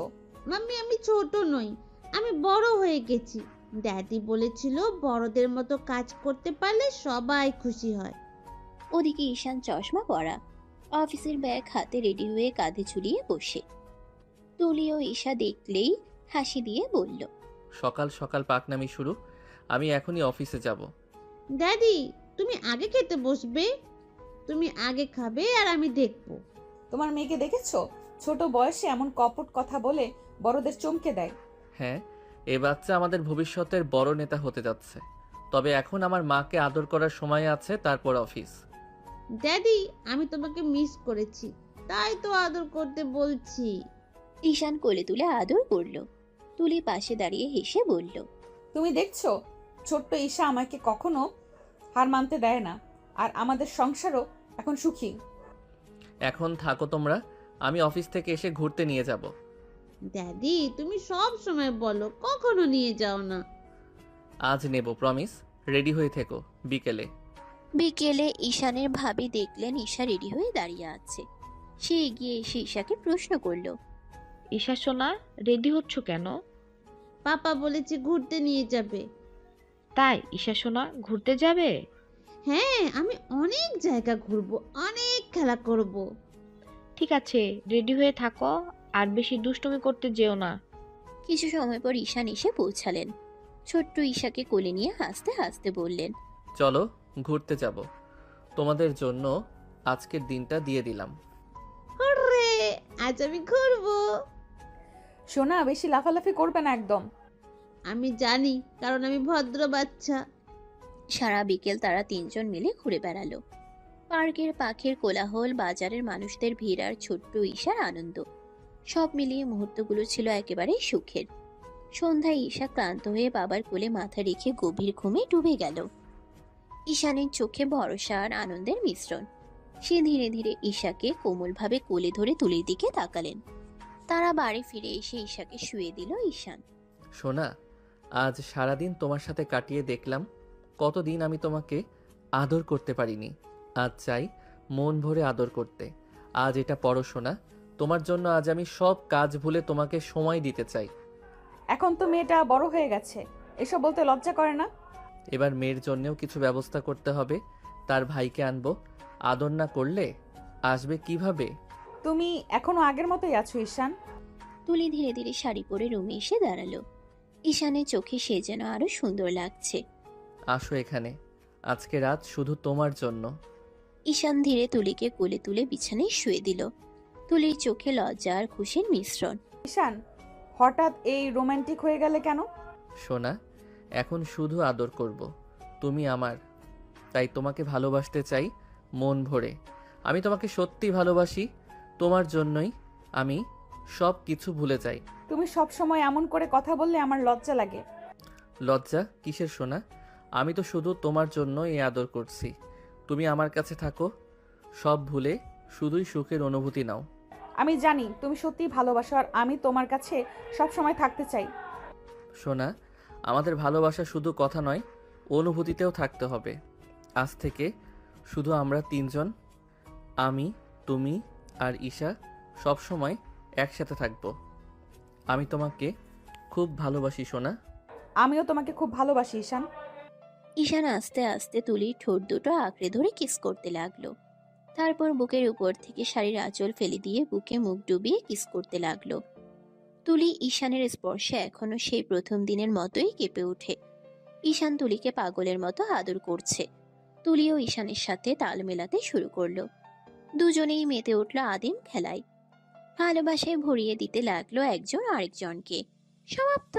মাম্মি আমি ছোট নই, আমি বড় হয়ে গেছি। ড্যাডি বলেছিল বড়দের মতো কাজ করতে পারলে সবাই খুশি হয়। ওদিকে ঈশান চশমা পরা, অফিসের ব্যাগ হাতে রেডি হয়ে কাঁধে ঝুলিয়ে বসে। তুলি ও ঈশা দেখলেই হাসি দিয়ে বলল, সকাল সকাল পাকনামি শুরু, আমি এখনই অফিসে যাব। ড্যাডি তুমি আগে খেতে বসবে, তুমি আগে খাবে আর আমি দেখবো। তোমার মেয়েকে দেখেছো? ছোট বয়সে এমন কপট কথা বলে বড়দের চমকে দেয়। হ্যাঁ, এ বাচ্চা আমাদের ভবিষ্যতের বড় নেতা হতে যাচ্ছে, তবে এখন আমার মাকে আদর করার সময় আছে, তারপর অফিস। ড্যাডি আমি তোমাকে মিস করেছি, তাই তো আদর করতে বলছি। ঈশান কোলে তুলে আদর করলো। তুলি পাশে দাঁড়িয়ে হেসে বলল, তুমি দেখছো, ছোট্ট ঈশা আমাকে কখনো হার মানতে দেয় না, আর আমাদের সংসারও এখন সুখী। এখন থাকো তোমরা, আমি অফিস থেকে এসে ঘুরতে নিয়ে যাব। ড্যাডি তুমি সব সময় বলো, কখনো নিয়ে যাও না। আজ নেব, প্রমিস। রেডি হয়ে থেকো বিকেলে। বিকেলে ঈশানের ভাবি দেখলেন ঈশা রেডি হয়ে দাঁড়িয়ে আছে। সে এগিয়ে এসে ঈশাকে প্রশ্ন করলো, ঈশা সোনা, রেডি হচ্ছ কেন? পাপা বলেছে ঘুরতে নিয়ে যাবে। তাই ঈশা সোনা, ঘুরতে যাবে? হ্যাঁ, আমি অনেক জায়গা ঘুরবো, অনেক খেলা করব। ঠিক আছে, রেডি হয়ে থাকো, আর বেশি দুষ্টুমি করতে যেও না। কিছু সময় পর ঈশান এসে পৌঁছালেন। ছোট্ট ঈশাকে কোলে নিয়ে হাসতে হাসতে বললেন, চলো ঘুরতে যাব, তোমাদের জন্য আজকের দিনটা দিয়ে দিলাম। হুররে, আজ আমি ঘুরবো। সোনা, বেশি লাফালাফি করবে না একদম। আমি জানি, কারণ আমি ভদ্র বাচ্চা। সারা বিকেল তারা তিনজন মিলে ঘুরে বেড়ালো। পার্কের পাখির কোলাহল, বাজারের মানুষদের ভিড় আর ছোট্ট ঈশার আনন্দ, সব মিলিয়ে মুহূর্তগুলো ছিল একেবারে সুখের। সন্ধ্যায় ঈশা ক্লান্ত হয়ে বাবার কোলে মাথা রেখে গভীর ঘুমে ডুবে গেল। ঈশানের চোখে ভরসা আর আনন্দের মিশ্রণ। সে ধীরে ধীরে ঈশাকে কোমলভাবে কোলে ধরে তুলির দিকে তাকালেন। তারা বাড়ি ফিরে এসে ঈশাকে শুয়ে দিল ঈশান। সোনা, আজ সারাদিন তোমার সাথে কাটিয়ে দেখলাম কতদিন আমি তোমাকে আদর করতে পারিনি। আজ চাই মন ভরে আদর করতে। আজ এটা পড়ো সোনা, তোমার জন্য আজ আমি সব কাজ ভুলে তোমাকে সময় দিতে চাই। এখন তো মেয়েটা বড় হয়ে গেছে, এসব বলতে লজ্জা করে না? এবার মেয়ের জন্যেও কিছু ব্যবস্থা করতে হবে। তার ভাইকে আনবো, আদর না করলে আসবে কিভাবে? তুমি এখনো আগের মতোই আছো ঈশান। তুলি ধীরে ধীরে শাড়ি পরে রুমে এসে দাঁড়ালো। ঈশানের চোখে সে যেন আরো সুন্দর লাগছে। আসো এখানে, আজকে রাত শুধু তোমার জন্য। ঈশান ধীরে তুলিকে কোলে তুলে বিছানায় শুয়ে দিল। তুলির চোখে লজ্জা আর খুশির মিশ্রণ। ঈশান, হঠাৎ এই রোমান্টিক হয়ে গেলে কেন? সোনা, এখন শুধু আদর করব। তুমি আমার, তাই তোমাকে ভালোবাসতে চাই মন ভরে। আমি তোমাকে সত্যি ভালোবাসি, তোমার জন্যই আমি সব কিছু ভুলে যাই। তুমি সব সময় এমন করে কথা বললে আমার লজ্জা লাগে। লজ্জা কিসের সোনা? আমি তো শুধু তোমার জন্য এই আদর করছি। তুমি আমার কাছে থাকো, সব ভুলে শুধুই সুখের অনুভূতি নাও। আমি জানি তুমি সত্যিই ভালোবাসো, আর আমি তোমার কাছে সব সময় থাকতে চাই। সোনা, আমাদের ভালোবাসা শুধু কথা নয়, অনুভূতিতেও থাকতে হবে। আজ থেকে শুধু আমরা তিনজন, আমি, তুমি আর ঈশা, সব সময় একসাথে থাকবো। আমি তোমাকে খুব ভালোবাসি সোনা। আমিও তোমাকে খুব ভালোবাসি ঈশান। ঈশান আস্তে আস্তে তুলির ঠোঁট দুটো আঁকড়ে ধরে কিস করতে লাগলো। তারপর বুকের উপর থেকে শাড়ির আঁচল ফেলে দিয়ে বুকে মুখ ডুবিয়ে কিস করতে লাগলো। তুলি ঈশানের স্পর্শে এখনো সেই প্রথম দিনের মতোই কেঁপে ওঠে। ঈশান তুলিকে পাগলের মতো আদর করছে। তুলিও ঈশানের সাথে তাল মেলাতে শুরু করলো। দুজনেই মেতে উঠল আদিম খেলায়। ভালোবাসায় ভরিয়ে দিতে লাগলো একজন আরেকজনকে। সমাপ্ত।